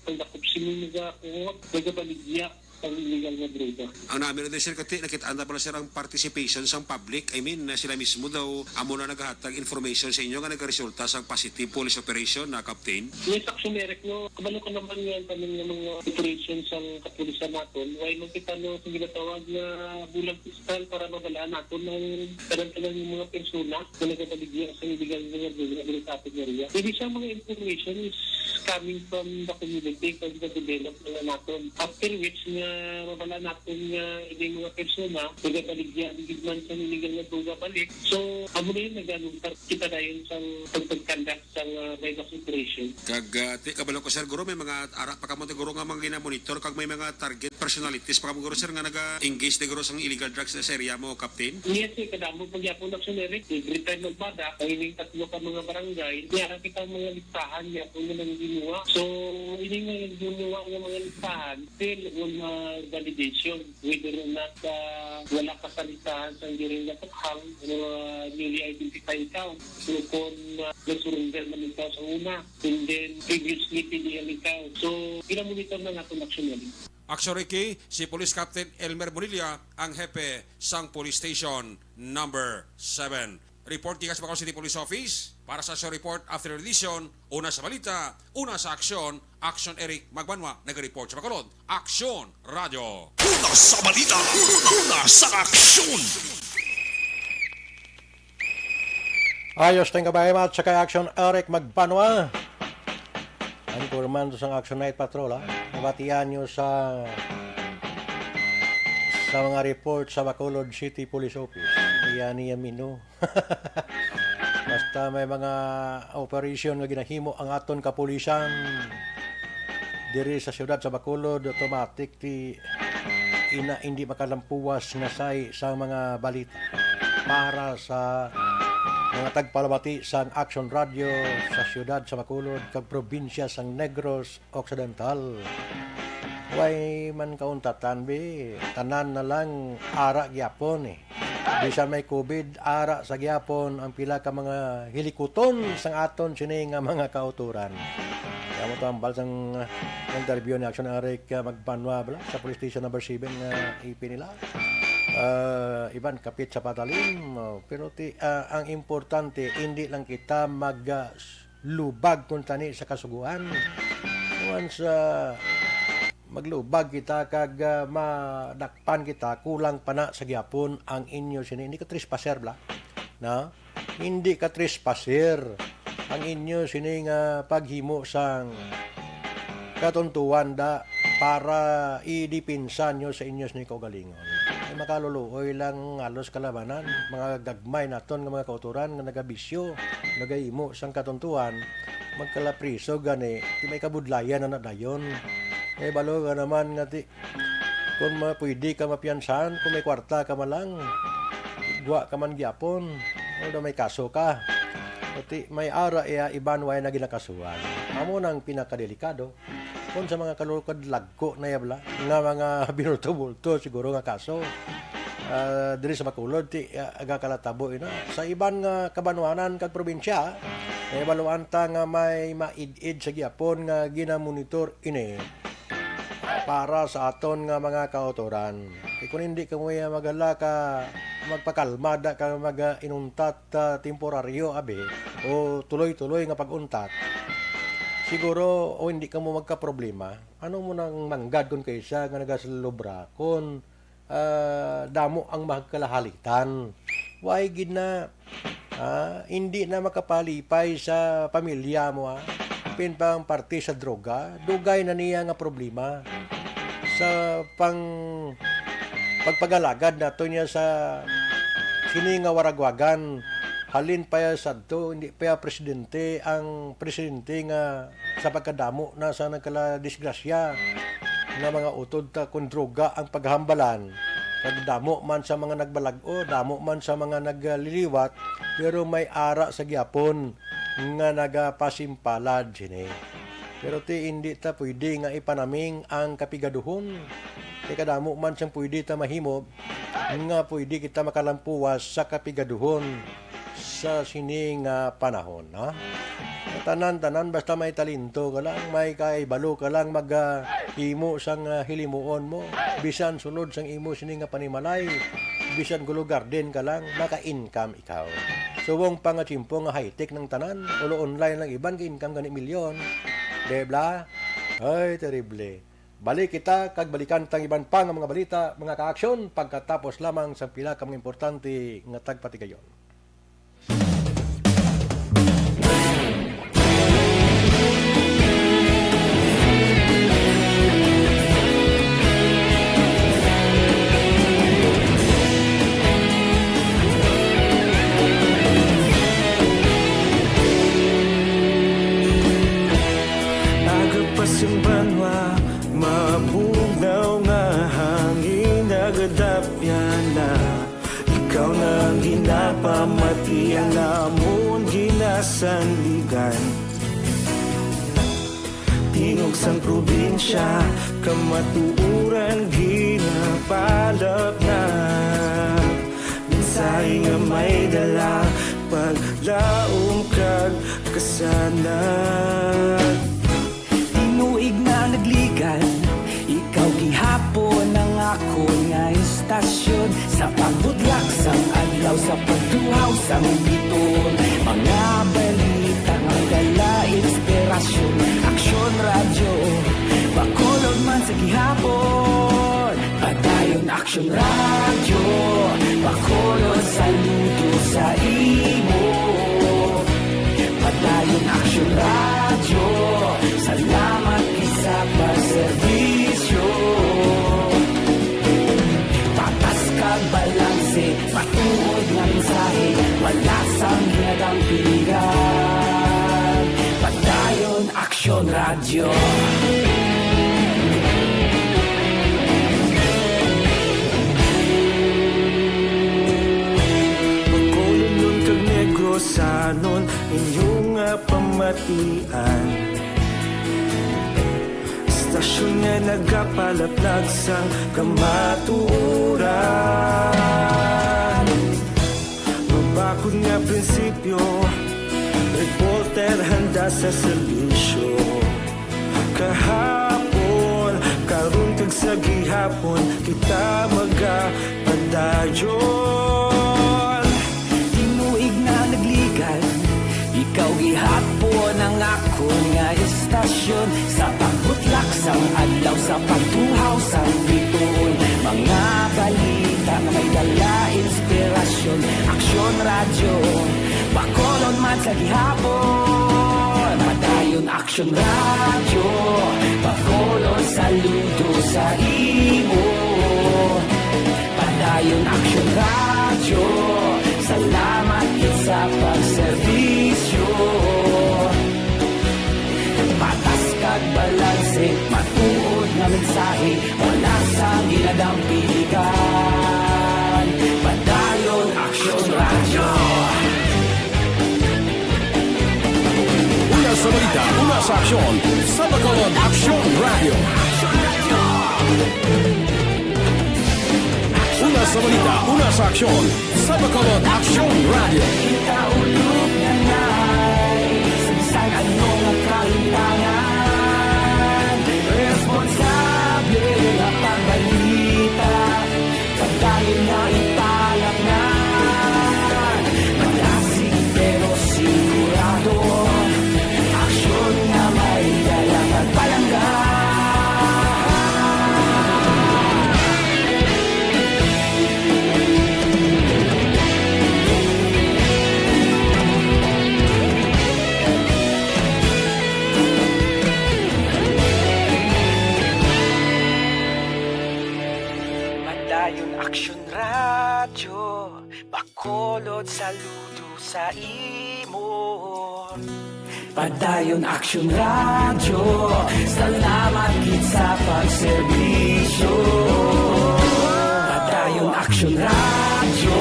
pagdakupsin nga ako, nagabaligya ang illegal nga droga. Ang namin na sir, kasi nakitaan na pala sir ang participation sa public. I mean, sila mismo daw amo na naghatag information sa inyo nga nagresulta sa positive police operation na Captain. Yes, aksyonerek no, kabalo ka naman yan ng mga operations sa kapulisan natin. Why nung kita no, sa ginatawag na bulang fiskal para mabalaan natin ng talang yung mga persona na nagkataligyan sa illegal nga droga sa ating area. Hindi siya mga information is coming from the community kasi na-develop na natin. After which nga mabala natin nga yung mga persona nagkataligyan gigman sa illegal nga droga balik. So, amo na yun nag-anuntar kita na yun sa pagpagkandak sa bypass operation. Kabalo ko sir, guro may mga arak pa kamo guro nga mga ginamonitor kag may mga target personalities pa kamo guro sir nga naga-engage na guro sa illegal drugs sa area mo, Captain? Yes, kadamo pagyapon na suneric, every time magbada, ang ining tatlo ka mga barangay, kaya kita mga listahan niya kung nang ginuwa. So, ining nga ginuwa ng mga listahan, still on validation, whether or not wala ka sa listahan sa during the paghang, newly identified ikaw. So, kung nag-surrender man ikaw sa una, and then previously PDL ikaw. So, pinamonitor na natin actually. Action Ricky, si Police Captain Elmer Bonilla, ang hepe sang Police Station number 7. Report gikas sa Bacolod City Police Office. Para sa show report after edition, una sa balita, una sa aksyon, Action Eric Magbanwa, nag-report sa Bacolod. Action Radio. Una sa balita, una sa aksyon. Ayos, thank you very much sa kay Action Eric Magbanwa. Ang kurman sa Action Night Patrol, ha? Nabatian nyo sa mga report sa Bacolod City Police Office. Iyan niya mino. Basta may mga operation nga ginahimo ang aton kapulisan diri sa siyudad sa Bacolod, automatic hindi makalampuwas na sa mga balita para sa mga tagpalabati sa Action Radio sa siyudad sa Bacolod kag probinsya sa Negros Occidental. Way man kauntatan be, tanan na lang ara gyapon eh. Bisan may COVID, ara sa gyapon ang pila ka mga hilikuton sang aton sini nga mga kauturan. Kaya mo to ang balsang interview ni Action Eric Magbanwa sa police station number 7 nga IP nila. Iban kapit sa patalim, pero ang importante hindi lang kita maglubag kung tani sa kasuguan. Once maglubag kita kag madakpan kita, kulang pa na sa gyapon ang inyo sini. Hindi ka trespasser bla, na hindi ka trespasser ang inyo sini nga paghimo sang katuntuan da para idipinsan nyo sa inyo sini kaugalingon. Ay makaluluoy lang halos kalabanan, mga gagmay naton nga mga kauturan nga nagabisyo, nagahimo sang katuntuan, magkalapriso gani, di may kabudlayan na nadayon. Eh balo ka naman nga ti, kung pwede ka mapiansahan, kung may kwarta ka malang, igwa ka man gyapon, o may kaso ka. Pati may ara iban way na ginakasuhan. Amo nang pinakadelikado. Kung sa mga kalukad lagko na yabla, nga mga binulto-bulto siguro nga kaso, diri sa Bacolod, agakalatabo ina. Sa iban nga kabanwanan kag probinsya, may baluanta nga may maid-id sa gyapon nga ginamonitor ini para sa aton nga mga kautoran. Kung hindi ka mo magala ka magpakalmada ka mag-inuntat temporaryo abe o tuloy-tuloy nga pag-untat, siguro o hindi ka mo magka-problema, ano mo nang manggad kung kaysa nga nagasalubra kung damo ang magkalahalitan. Why gid na hindi na makapalipay sa pamilya mo pinpang parte sa droga, dugay na niya nga problema sa pagpagalagad nato niya sa sini nga waragwagan. Halin pa sa to, hindi pa presidente ang presidente nga sa pagkadamo na sa nagkala disgrasya nga mga utod ta kung droga ang paghambalan. Kagdamo man sa mga nagbalago, damo man sa mga nagliliwat, pero may ara sa gyapon nga nagapasimpalad sini. Pero ti hindi ta pwede nga ipanaming ang kapigaduhon. Ti kadamo man siyang pwede ta mahimo nga pwede kita makalampuwas sa kapigaduhon sa sining panahon. Ha? Tanan-tanan basta may talento ka lang, may kaibalo ka lang maghimo sang hilimuon mo. Bisan sulod sang imo sining panimalay, bisan gulo garden ka lang, maka-income ikaw. Suwong pangachimpo nga high-tech ng tanan, ulo online lang iban ka income gani milyon. Debla? Ay, terrible. Balik kita, kagbalikan tang iban pa nga mga balita, mga ka-aksyon, pagkatapos lamang sa pila ka mga importante nga tagpatigayon. Simbanwa, mabugnaw nga hangin nagadapyan na. Ikaw na ginapamati ang amon ginasandigan. Tingog sang probinsya, kamatuuran ginapalap na. Minsay nga may dala, paglaom kag kasanag. Tinuig na nagligan, ikaw gihapon ang ako nga istasyon. Sa pagbudlak sang adlaw, sa pagduhaw sang biton. Mga balita nga dala inspirasyon. Aksyon radyo, bakolod man sa gihapon. Padayon aksyon radyo, bakolod saludo sa imo. Padayon aksyon radyo, salamat isa pa serbisyo. Patas kag balanse, patuod nga mensahe, wala sang hinagang piligan. Padayon aksyon radyo. Pagkulunod kag Negrosanon, inyong pamatian. Stasyon nga nagapalaplag sang kamatuuran. Mabakod nga prinsipyo, reporter handa sa serbisyo. Kahapon, karon kag sa gihapon, kita magapadayon. Tinuig na nagligan, ikaw gihapon ang ako nga istasyon. Sa pagbutlak sang adlaw, sa pagtuhaw sang biton. Mga balita nga may dala inspirasyon. Aksyon radyo, bakolon man sa gihapon. Padayon aksyon radyo, bakolon saludo sa imo. Padayon aksyon radyo, salamat sa pagserbisyo. Patas kag balanse, matuod nga mensahe, wala sang ginadang piligan. Padayon aksyon radyo. Una sa balita, una sa aksyon, sa Bacolod Aksyon Radio. Una sa balita, una sa aksyon, sa Bacolod Aksyon Radio. Kita ulog na na'y sabisan anong ang kahintangan. Responsable na pagbalita, pagdahin na italak na. Malasig pero sigurado, aksyon na may dalang at palanggan. Padayon aksyon radyo, bakolod saludo sa imo. Padayon aksyon radyo, salamat gid sa pagserbisyo. Padayon aksyon radyo,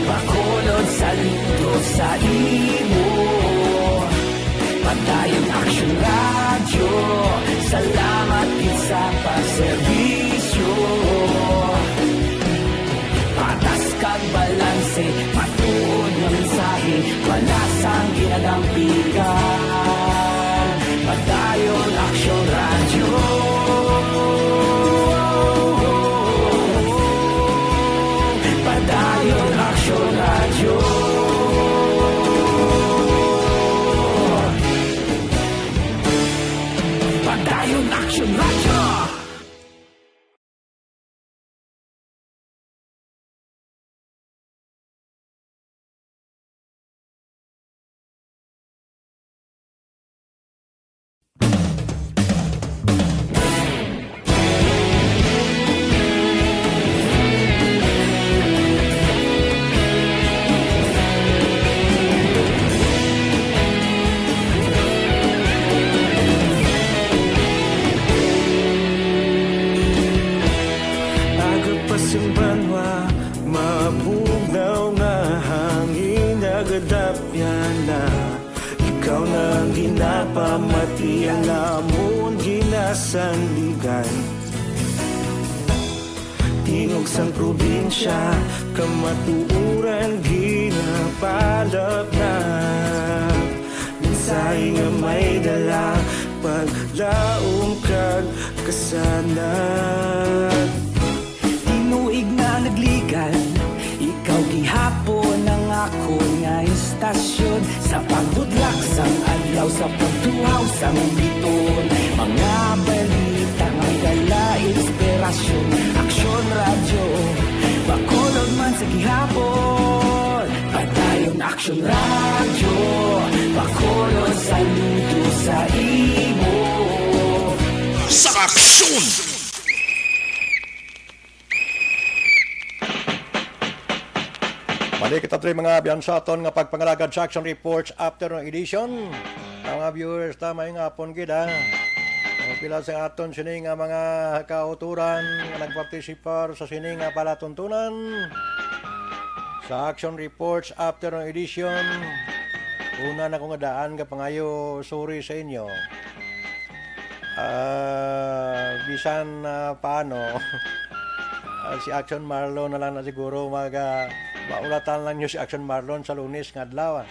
bakolod saludo sa imo. Padayon aksyon radyo, radyo. Salamat gid sa pagserbisyo. Patas kag balanse, matuod nga mensahe, walasang ginadampigan. Padayon Aksyon Radyo. Padayon Aksyon Radyo. Padayon Aksyon Radyo. Agapasang banwa, mabugnaw nga hangin agadapyan na. Ikaw na ang ginapamati ang amon ginasandigan. Tingog sang probinsya, kamatuuran ginapalap na. Minsay nga may dala, paglaom kag kasanag. Tinuig na nagligan, ikaw gihapon ang ako nga istasyon. Sa pagbudlak sang adlaw, sa pagtuhaw sang biton, mga balita nga dala inspirasyon. Aksyon Radyo, Bacolod man sa gihapon. Padayon Aksyon Radyo, Bacolod saludo sa imo. Sa aksyon! Mali kita tri mga biyansaton nga pagpangalagad sa Action Reports Afternoon Edition. Mga viewers, tama yung hapon gida. Pila sa aton sini nga mga kauturan nga nagpartisipar sa sini nga palatuntunan sa Action Reports Afternoon Edition. Una na kong daan ka pangayo sorry sa inyo. Bisan paano si Action Marlon na lang na siguro maulatan lang nyo si Action Marlon sa Lunes nga adlaw.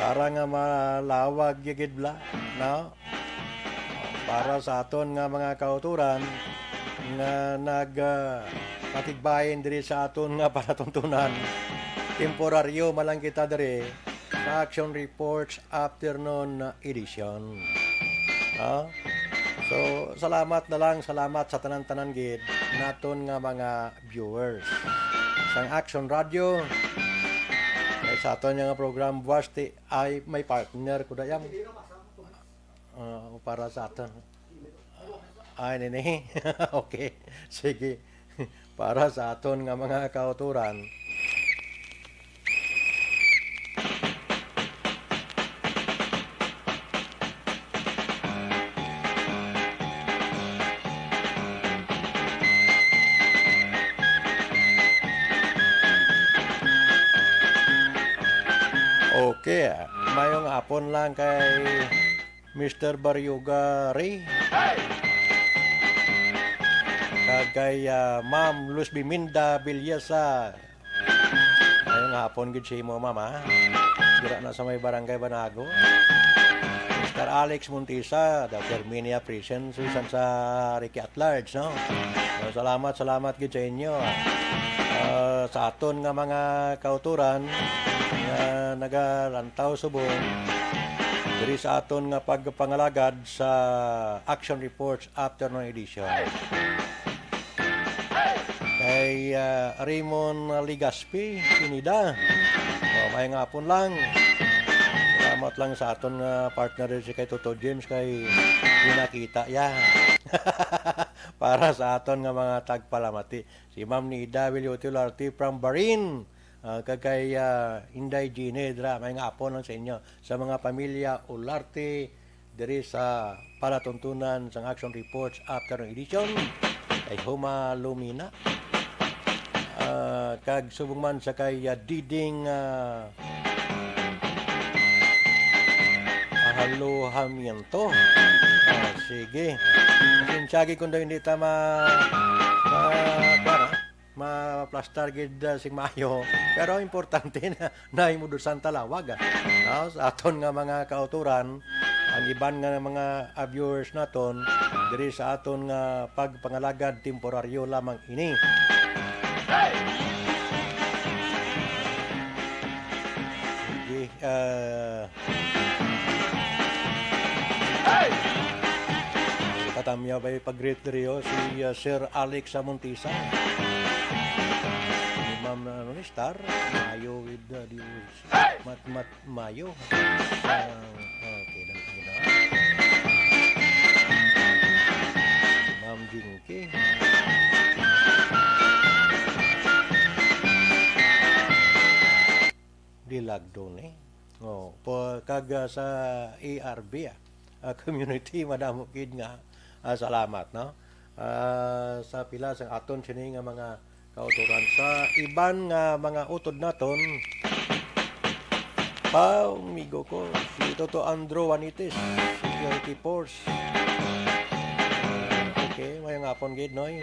Para nga malawag yagid bla, no? Para sa aton nga mga kauturan nga patigbayin diri sa aton nga palatuntunan. Temporaryo malang kita diri sa Action Reports Afternoon Edition. No? So, salamat na lang, salamat sa tanan-tanan gid naton nga mga viewers. Sang Action Radio, ay sa aton nga program Buwasti ay may partner ko dayam. Para sa aton. Ay, nini. Okay. Sige. Para sa aton nga mga kauturan. Okay, mayong hapon lang kay Mr. Baryoga Ray. Kagay Ma'am Luz Biminda Bilyasa. Mayong hapon gid si mo, mama. Dira na sa may barangay Banago. Mr. Alex Montisa, the Terminia Prison, susan sa Ricky at Large, no? So, salamat gid sa inyo. Sa aton nga mga kauturan nga nagalantaw subong diri sa aton nga pagpangalagad sa Action Reports Afternoon Edition. Kay Raymond Ligaspi, Pinida. May ngapon lang. Salamat lang sa aton nga partner si kay Toto James kay pinakita ya. Para sa aton nga mga tagpalamati. Si Ma'am Nida Villotilarte from Barin. Kagay Inday Gine, may ngapon lang sa inyo. Sa mga pamilya Ularte, diri sa palatuntunan sa Action Reports Afternoon Edition. Kay Huma Lumina. Kag subong man sa kay Diding alojamiento. Sige. Kinsyagi kung daw hindi ta ma-plastar gid sing mayo. Pero importante na naimudusan talawag. No? Sa aton nga mga kauturan, ang iban nga mga viewers naton diri sa aton nga pagpangalagad temporaryo lamang ini. Sige, katamya ba'y pag-greet diri si Sir Alex Samontisa. Si Ma'am ni Star, Mayo with the Mat Mayo. Okay, lang gina. Si Ma'am Jinky. Dilagdon kag sa ARB community madamo kid nga salamat no sa pila sa aton sini nga mga kauturan sa iban nga mga utod naton amigo ko si Toto Andro Juanites security force okay mayong hapon gid noy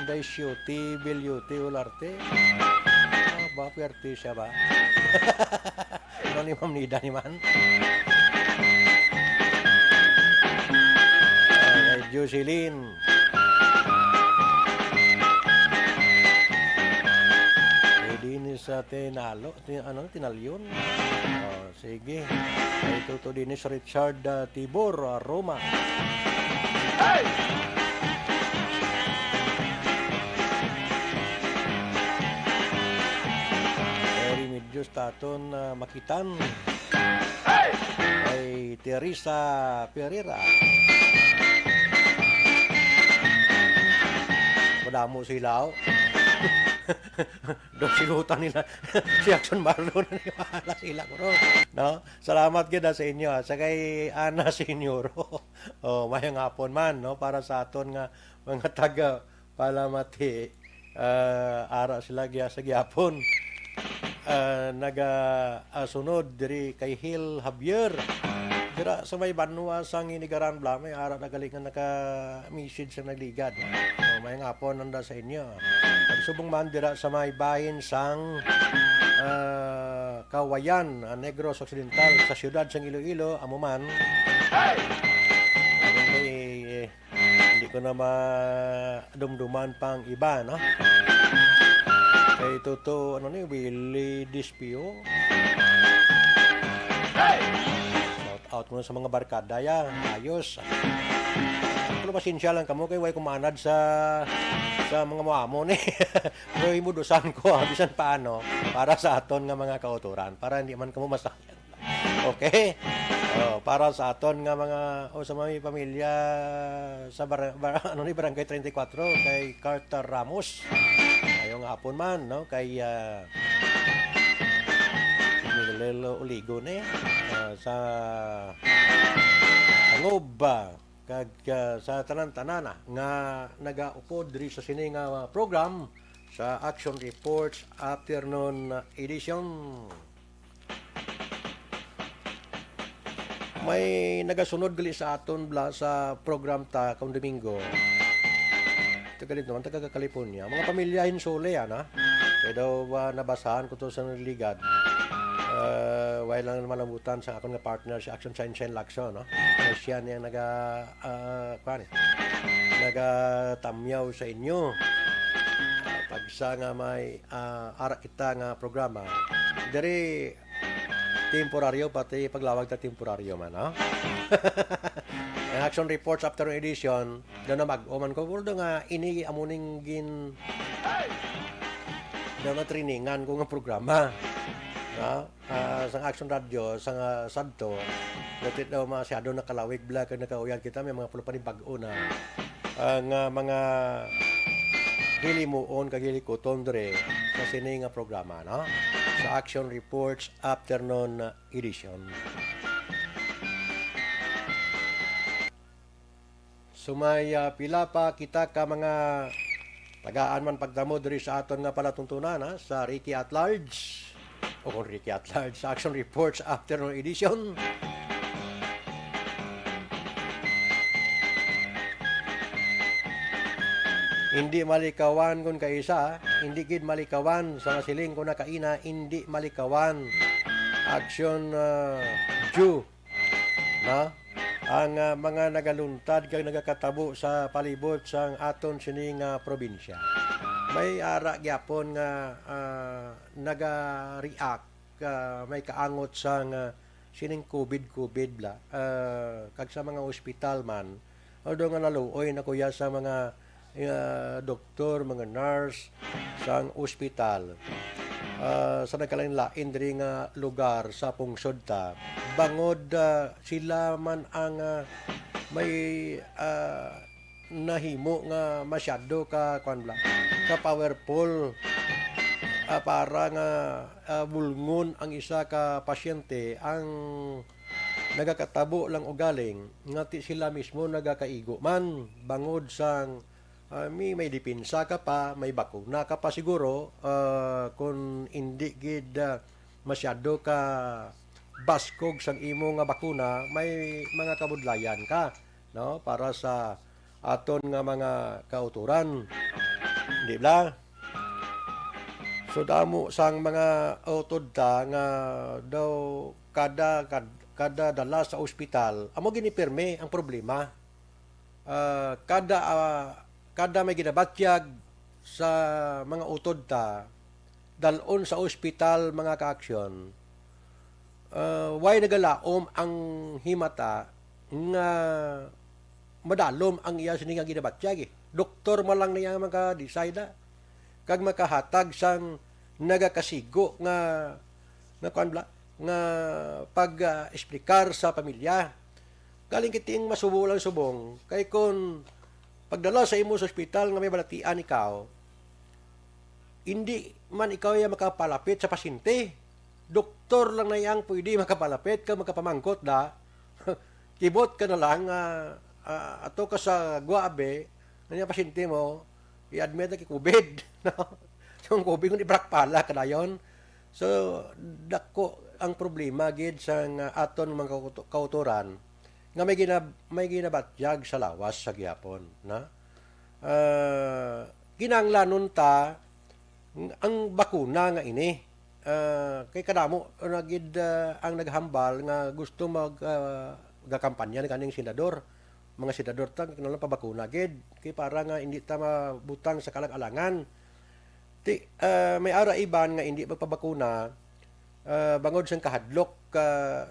Inday Shuti Bilyuti Ularte ba pwerte siya ba ano ni Ma'am Nida ni man Jocelyn din sa tinalyon sige ito to din is Richard Tibor Roma Remedios taton makitan ay Teresa Pereira madamo sila doon silutan nila si Action Marlon naniwala sila ko no? Salamat ganda sa inyo sa kay Ana Senior mayang hapon man no? Para sa aton nga mga taga Palamati ara sila sa gyapon sunod diri kay Hil Javier dira sa may Banwa sang inigaran bla may ara nagalingan naka-message sa nagligad may ngapon nanda sa inyo subong man dira sa may bahin sang Kawayan Negros Occidental sa siyudad sang Iloilo amo man hindi ko na madumduman pang iba no kay Toto Willie Dispio shout out muna sa mga barkada ayos pero pasensya lang kamo kay way kumanad sa mga muamon pero imudusan ko bisan paano para sa aton nga mga kauturan para hindi man kamo masayan okay para sa aton nga mga sa mga pamilya sa Barangay 34 kay Carter Ramos ayong hapon man no kay Miguel Oligo sa Angob kag sa tanan-tanan nga nagaupod diri sa sini nga program sa Action Reports Afternoon Edition. May nagasunod gali sa aton sa program ta kaung Domingo. Taga dito man taga California. Mga pamilya Hinsole kaya daw nabasahan ko to sa ligad. While lang malamutan sa akong nga partner si Action Science and Lacson no. Siya niya nagatamyaw sa inyo. Pagsa nga may ara kita nga programa. Dari temporaryo pati paglawag ta temporaryo man no. Action Reports Afternoon Edition daw na mag-oman ko puro nga ini amuning gin daw na trainingan ko nga programa sa Action Radio sa Sadto dapat daw masyado nakalawig bla kag nakauyan kita may mga pulupan bag-o na nga mga hilimuon kag hilikoton dre sa sini nga programa no sa Action Reports Afternoon Edition. Sumaya pila pa kita ka mga tagaan man pagdamo diri sa aton nga palatuntunan sa Ricky at Large. o kung Ricky at large sa Action Reports Afternoon Edition. Hindi malikawan kung kaisa, hindi gid malikawan sa masiling kung nakaina, hindi malikawan. Action due na ang mga nagaluntad kag nagakatabo sa palibot sang aton sining probinsya. May ara gyapon nga naga-react may kaangot sang sining COVID bla kag sa mga ospital man although nga naluoy na kuya sa mga doktor, mga nurse sang ospital sa nagkalain-lain diri nga lugar sa pungsod ta bangod sila man ang may nahimo nga masyado ka powerful para nga bulngon ang isa ka pasyente ang nagakatabo lang o galing nga sila mismo nagakaigo man bangod sang may depensa ka pa, may bakuna ka pa siguro kung hindi gid masyado ka baskog sang imo nga bakuna, may mga kabudlayan ka, no? Para sa aton nga mga kauturan. Di ba? So damo sang mga utod ta nga daw kada dala sa ospital, amo ginipirme ang problema. Kada may ginabatyag sa mga utod ta dalon sa ospital mga ka-aksyon way nagalaom ang himata nga madalom ang iya sining ginabatyag doktor man lang niya maka-decide kag makahatag sang nagakasigo nga pag-explikar sa pamilya galing kiting masubo lang subong kay kon pagdala sa imo sa ospital nga may balatian ikaw, hindi man ikaw ay makapalapit sa pasyente. Doktor lang na yang pwede makapalapit ka, makapamangkot da. Kibot ka na lang, ato ka sa guabe, na pasyente mo, i-admit na COVID. So, ang COVID kung ibrak pala ka na yun. So, dako ang problema gid sa aton mga kauturan nga may ginabatyag sa lawas sa gihapon na kinahanglanon ta ang bakuna nga ini kay kadamo nagid ang naghambal nga gusto gakampanya ni kaning senador mga senador ta kinahanglan pa bakuna gid kay para nga hindi ta mabutang sa kalag-alangan may ara iban nga hindi magpabakuna bangod sang kahadlok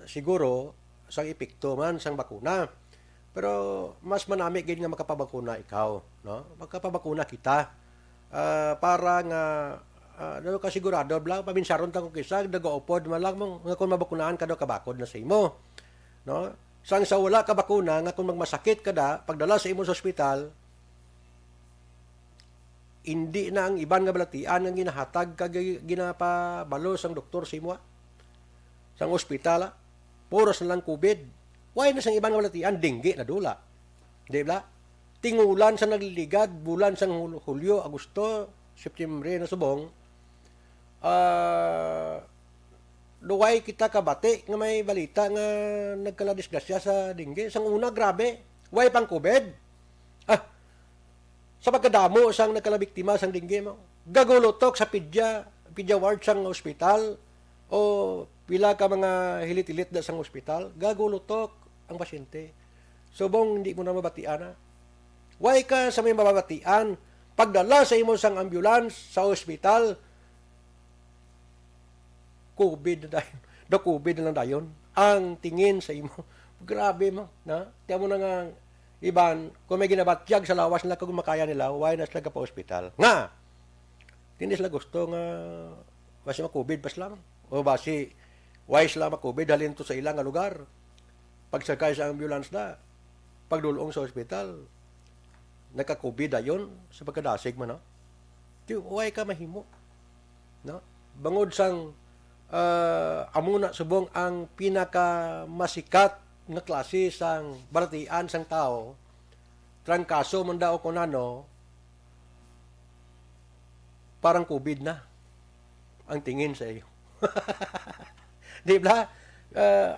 siguro sang epekto man sang bakuna. Pero mas manami gid nga makapabakuna ikaw, no? Makapabakuna kita para nga daw ka sigurado bla paminsaron ta ko kisa nagaupod man lang mo nga kung mabakunaan ka daw kabakod na sa imo, no? Sang sa wala ka bakuna nga kung magmasakit ka da pagdala sa imo sa ospital hindi na ang iban nga balatian nga ginahatag kag ginapabalo sang doktor sa imo sang ospital puros na lang COVID. Why na sang ibang balatian dinggi na dula. Di ba? Tingulan sa nagliligad, bulan sang Hulyo, Agosto, September na subong. Duway kita kabati nga may balita nga nagkaladisgrasya sa dinggi. Sang una, grabe. Why pang COVID? Sa pagkadamo sang nagkalabiktima sang dinggi mo. Gagulutok sa pidya ward sang ospital o pila ka mga hilit-hilit da sang ospital, gagulutok ang pasyente. Subong hindi mo na mabatian na. Why ka sa may mababatian? Pagdala sa imo sang ambulance sa ospital, COVID na dayon. COVID na lang dayon. Ang tingin sa imo. Grabe mo. Na? Tiyan mo na nga, iban, kung may ginabatyag sa lawas nila, kung makaya nila, why na sila ka pa ospital? Nga! Hindi sila gusto nga, basi ma-COVID pas lang. O basi, why sila ma-COVID halin to sa ilang lugar. Pagsakay sa ambulance na, pagdulong sa ospital, nagka-COVID ayon sa pagkadasig man, no? Why ka mahimo? No? Bangod sang amuna subong ang pinakamasikat nga klase sang baratian sang tao, trangkaso man daw kung ano, parang COVID na ang tingin sa iyo. Di ba?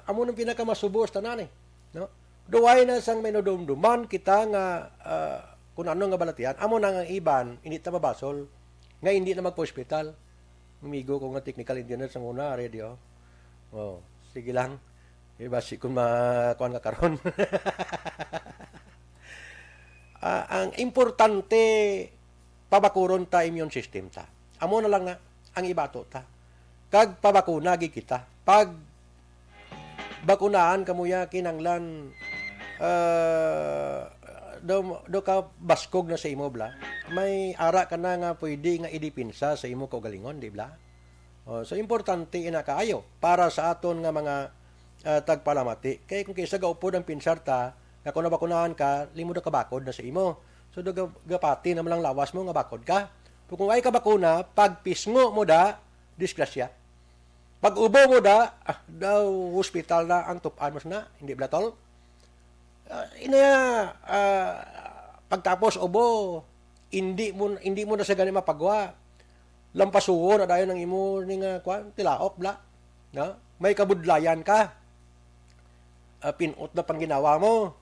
Amo nang pinakamasubos tanan no? Duway na sang minudumduman kita nga kung ano nga balatian, amo na nga iban, hindi ta mabasol, nga hindi na magpa-hospital. Umigo ko nga technical engineer sang una, radio. Oh, sige lang. Basi kung makuan ka karon. Ang importante, pabakuron ta immune system ta. Amo na lang na ang ibato ta. Kag pabakuna gi kita. Pag bakunaan kamuya kinanglan do ka baskog na sa imo bla, may ara ka na nga pwede nga idipinsa sa imo kaugalingon, di bla? So importante ina kaayo para sa aton nga mga tagpalamati. Kay kung kaysa gaupod ang pinsar ta, nga kung nabakunahan ka, limo do ka bakod na sa imo. So do gapati na lang lawas mo nga bakod ka. Kung ay ka bakuna, pag pisngo mo da, disgrasya. Pag ubo mo da, daw hospital na ang tupan mo na, hindi bla tol? Pagtapos ubo, hindi mo na sa gani mapagwa. Lampasuon na dayon ng imo ning tilaok bla. No? May kabudlayan ka. Pinot na panginawa mo.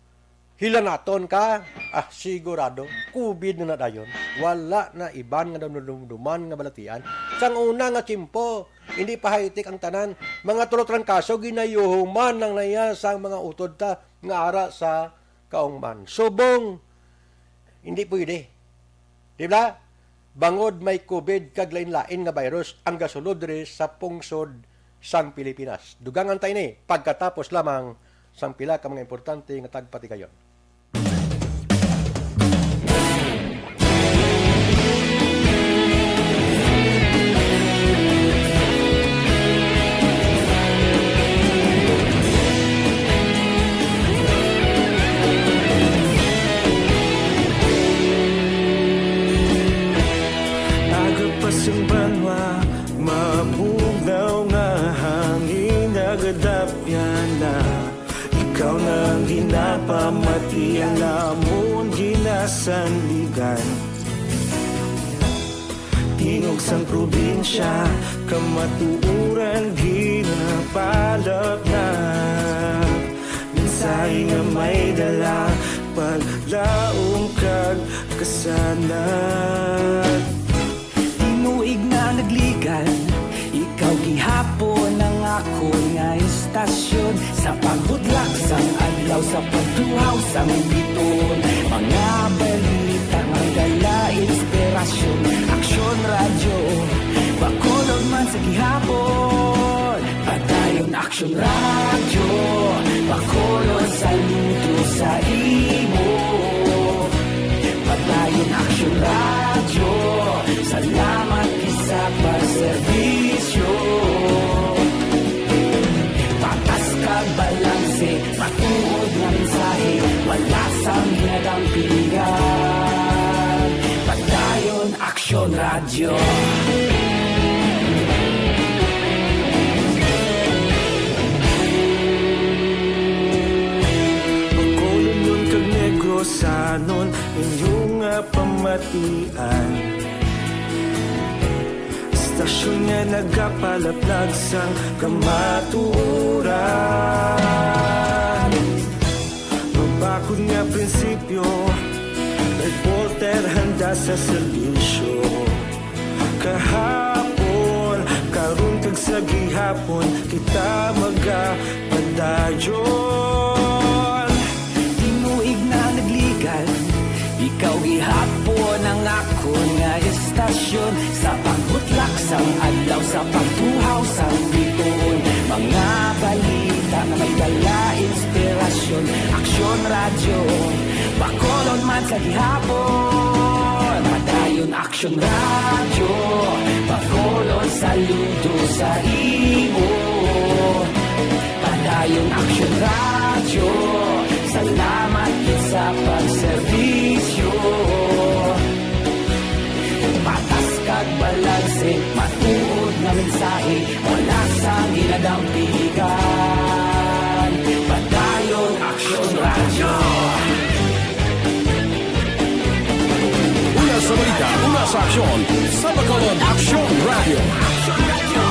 Hilanaton ka. Sigurado COVID na dayon. Wala na iban nga dumduman nga balatian. Sang una nga tiyempo, hindi pa high-tech ang tanan. Mga tulotran kaso ginayuhuman ng naya sang mga utod ta nga ara sa kaungman. Subong, hindi pwede. Diba? Bangod may COVID kag lain-lain nga virus ang gasulod rin sa pungsod sang Pilipinas. Dugangan tayo ni, pagkatapos lamang sang pila ka mga importante nga tagpatigayon. Pasang banwa, mabugnaw nga hangin nagadapyan na. Ikaw na ang ginapamatian na amon ginasanligan. Tingog sang probinsya, kamatuuran ginapalap na. Minsay nga may dala, paglaong kag kasanat. Tinuig na nagligan, ikaw gihapon ang ako nga istasyon. Sa paghudlak sang adlaw, sa pagtuhaw sang biton. Mga balita nga dala inspirasyon. Aksyon radyo, bakolog man sa gihapon. Padayon aksyon radyo, bakolog saludo sa imo. Padayon aksyon radyo, salamat isa pagserbisyo. Patas kag balanse, matuod nga mensahe, wala sang ginadampingan. Padayon aksyon radyo. Pagkulong yun kag negrosanon, inyong pamatian. Stasyon nga nagapalaplag sang kamatuuran. Mabakod nga prinsipyo, reporter handa sa serbisyo. Kahapon, karun kag sa gihapon, kita magapadayon. Tinuig na nagligan, ikaw gihapon ang ako nga istasyon. Sa pagbutlak sang adlaw, sa pagtuhaw sang biton. Mga balita na may dala inspirasyon. Aksyon radyo, bakolon man sa gihapon. Padayon aksyon radyo, bakolon saludo sa imo. Padayon aksyon radyo, salamat sa pagserbisyo. Patas kag balanse, matuod na mensahe, wala sang ginadampingan. Padayon aksyon radyo. Una sa balita, una sa aksyon, sa Bacolod Aksyon Radio. Aksyon radyo.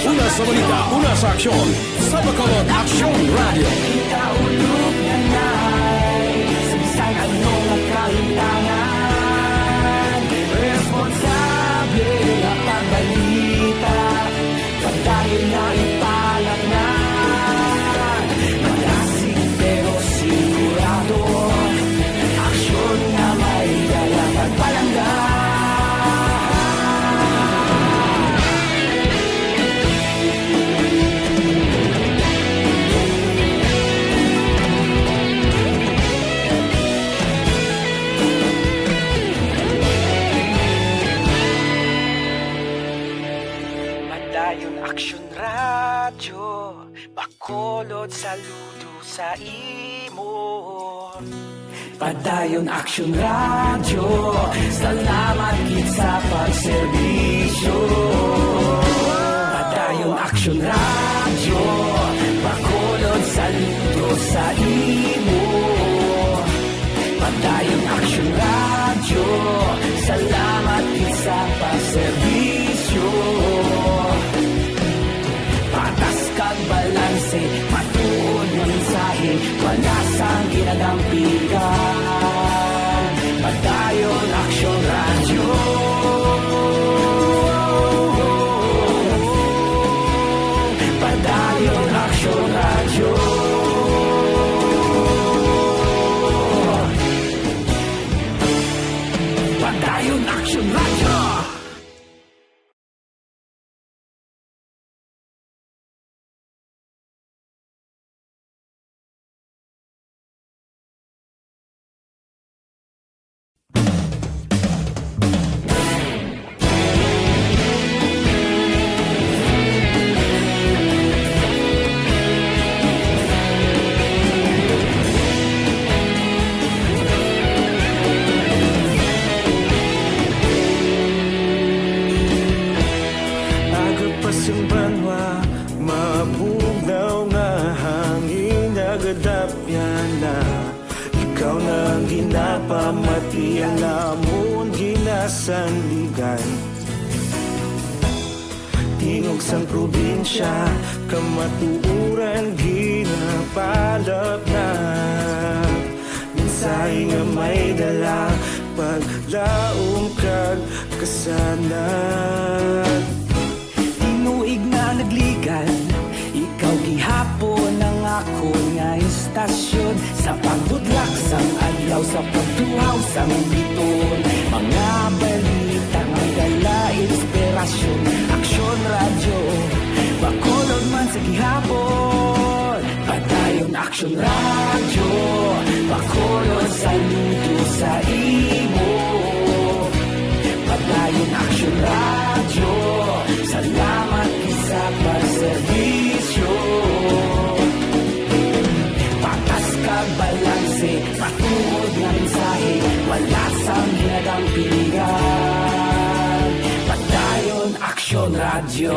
Una sa balita, una sa aksyon. Sa Bacolod Action Radio. Ikaulog na na'y sagsang anong nakalintangan. Responsable na pagbalita, pagdahil na ipalat na. Malasig pero sigurado, aksyon na may dalang pagpalangga. Madayon Aksyon Radyo, Bacolod saludo sa imo. Padayon Aksyon Radyo, salamat gid sa pagserbisyo. Padayon Aksyon Radyo, Bacolod saludo sa imo. Padayon Aksyon Radyo, salamat gid sa pagserbisyo. Patas kag balanse, matuod ng mensahe, wala sang ginadampigan. Padayon Aksyon Radyo. Padayon Aksyon Radyo. Padayon Aksyon Radyo. Agapasumbanwa, mabugnaw nga hangin agadapyan na. Ikaw na ang ginapamatian namon ginasandigan. Tingog sang probinsya, kamatuuran ginapalap na. Mensahe nga may dala, paglaom kag kasanan. Tinuig na nagligan, ikaw gihapon ang ako nga istasyon. Sa pagbudlak sang adlaw, sa pagtuhaw sang biton. Mga balita nga dala inspirasyon. Aksyon Radyo, Bacolod man sa gihapon. Padayon Aksyon Radyo, Bacolod saludo sa imo. Padayon Aksyon Radyo, salamat sa pagserbisyo. Patas kag balanse, matuod nga mensahe, wala sang ginadampigan. Padayon Aksyon Radyo.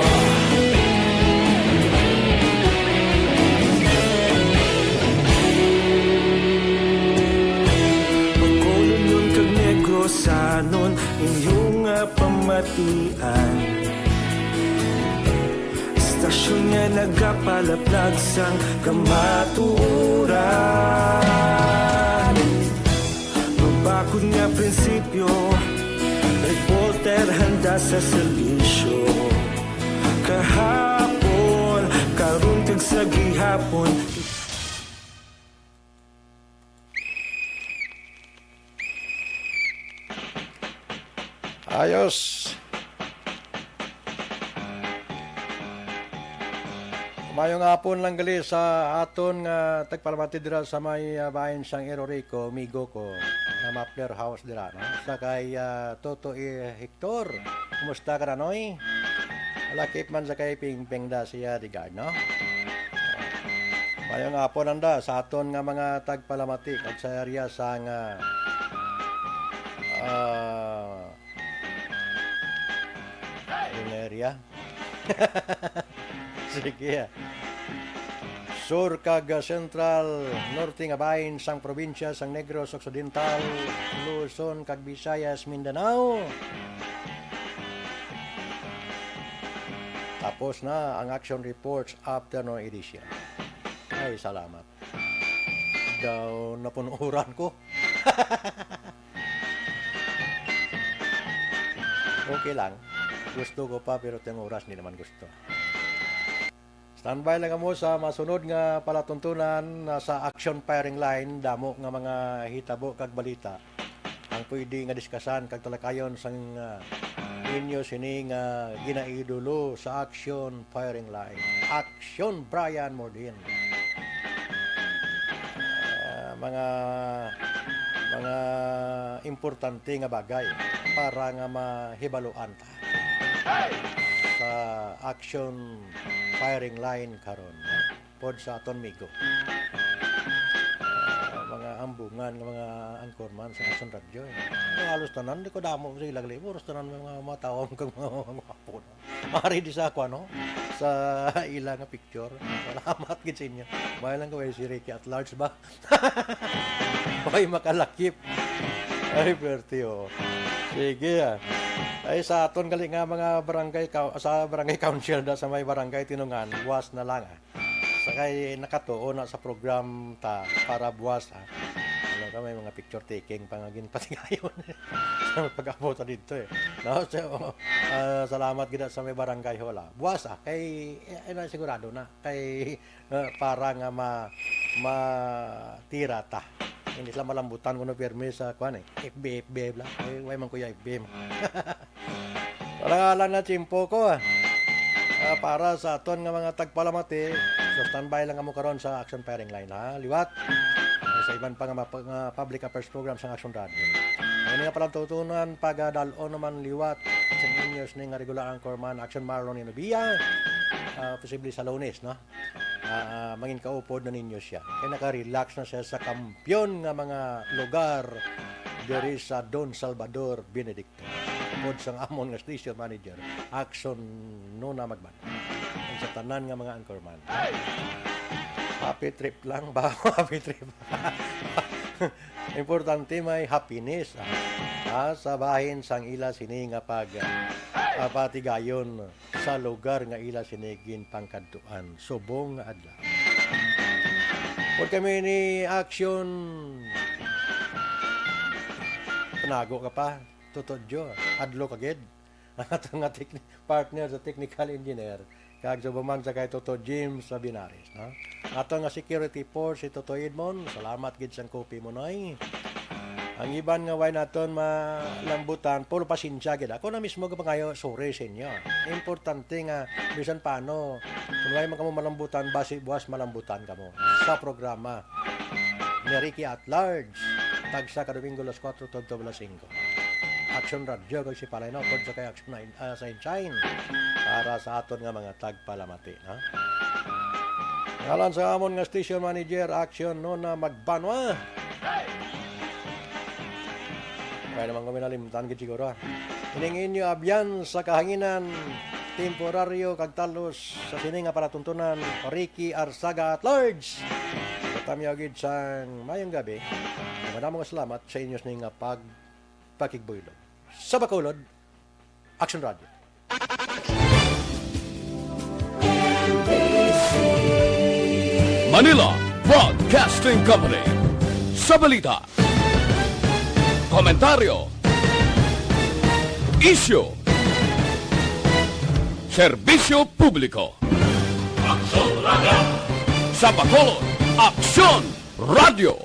Bacolod nun kag Negros sanon inyong pamatian. Istasyon nga nagapalaplag sang kamaturan. Mabakod nga prinsipyo, reporter handa sa serbisyo. Kahapon, karon kag sa gihapon. Ayos. Mayong hapon lang gali sa aton nga tagpalamati dira sa may bahin sang Erorico, migo ko, na Mapler House dira, no? Sa kay Toto Hector. Kumusta ka na, noy? Lakip man sa kay Pingping da siya di guard, no? Mayong hapon anda sa aton nga mga tagpalamati at sa area sang area. Sige. Sur kag Central, Norte nga bahin sang probinsya sang Negros Occidental, Luzon kag Visayas, Mindanao. Tapos na ang action reports afternoon edition. Ay, salamat. Daw napunuran ko. Okay lang. Gusto ko pa pero tayong oras hindi naman gusto. Standby lang mo sa masunod nga palatuntunan sa action firing line damo nga mga hitabo kag balita. Ang pwede nga diskasan kag talakayon sang inyo sini nga ginaidolo sa action firing line. Action Brian Mordin. Mga importante nga bagay para nga mahibaluan ta sa action firing line karon pod sa aton migo. Mga ambungan nga mga anchorman sa action radio. Halos tanan di ko damo sila libo tanan mga tao kag mga apo. Mari di sa ako no sa ila nga picture. Salamat gid sa inyo. May lang ko si Ricky at large ba? Hoy makalakip. Ay pertio. Sige. Ay sa aton gali nga mga barangay sa barangay council da sa may barangay tinungan buwas na lang sakay nakatuo na sa program ta para buwas ano ka may mga picture taking pangagin pati ngayon sa pag-abot dito no so, salamat gid sa may barangay hola buwas kay sigurado na kay para nga matira ta hindi sila malambutan kuno permis sa kuan FB bla way man kuya FB wala na chimpo ko para sa aton nga mga tagpalamati so standby lang mo karon sa action firing line ha liwat sa iban pa nga public affairs program sa action radio ano nga palang tutunan pagadalo naman liwat sa inyos ni nga regular anchorman action Marlon Hinobia posible sa Lunes no mangin kaupod na ninyo siya kaya naka-relax na siya sa kampyon nga mga lugar diri sa Don Salvador Benedicto pod sang amon nga station manager action Nona Magban sa tanan nga mga anchorman happy trip lang ba happy trip importante may happiness sa bahin sang ila sini nga patigayon sa lugar nga ila sinigin pangkadtuan subong nga adlaw pod kami ni action panago ka pa tutodyo adlo kagid ang atong nga partner sa technical engineer kag subaman sa kay Toto James sa Binares no ato nga security force si Toto Edmond salamat gid sang copy mo noy ang iban nga way naton malambutan puro pasensya gid ako na mismo ka kayo sorry sa inyo importante nga bisan paano kung way man kamo malambutan basi buwas malambutan kamo sa programa ni Ricky at Large tagsa ka Domingo las 4 tod 5 Action Radio kag si Palay no pod sa kay Action sa Shine para sa aton nga mga tagpalamati ha ngalan sa amon nga station manager Action Nona Magbanwa kaya naman kami nalimtan gid siguro ining inyo abyan sa kahanginan temporaryo kag talos sa sini nga palatuntunan Ricky Arsaga at Large katami gid sang mayong gabi maraming salamat sa inyo nga pakigbuylog sa Bacolod Action Radio Manila Broadcasting Company sa balita komentaryo isyu serbisyo publiko Action Radio sa Bacolod Action Radio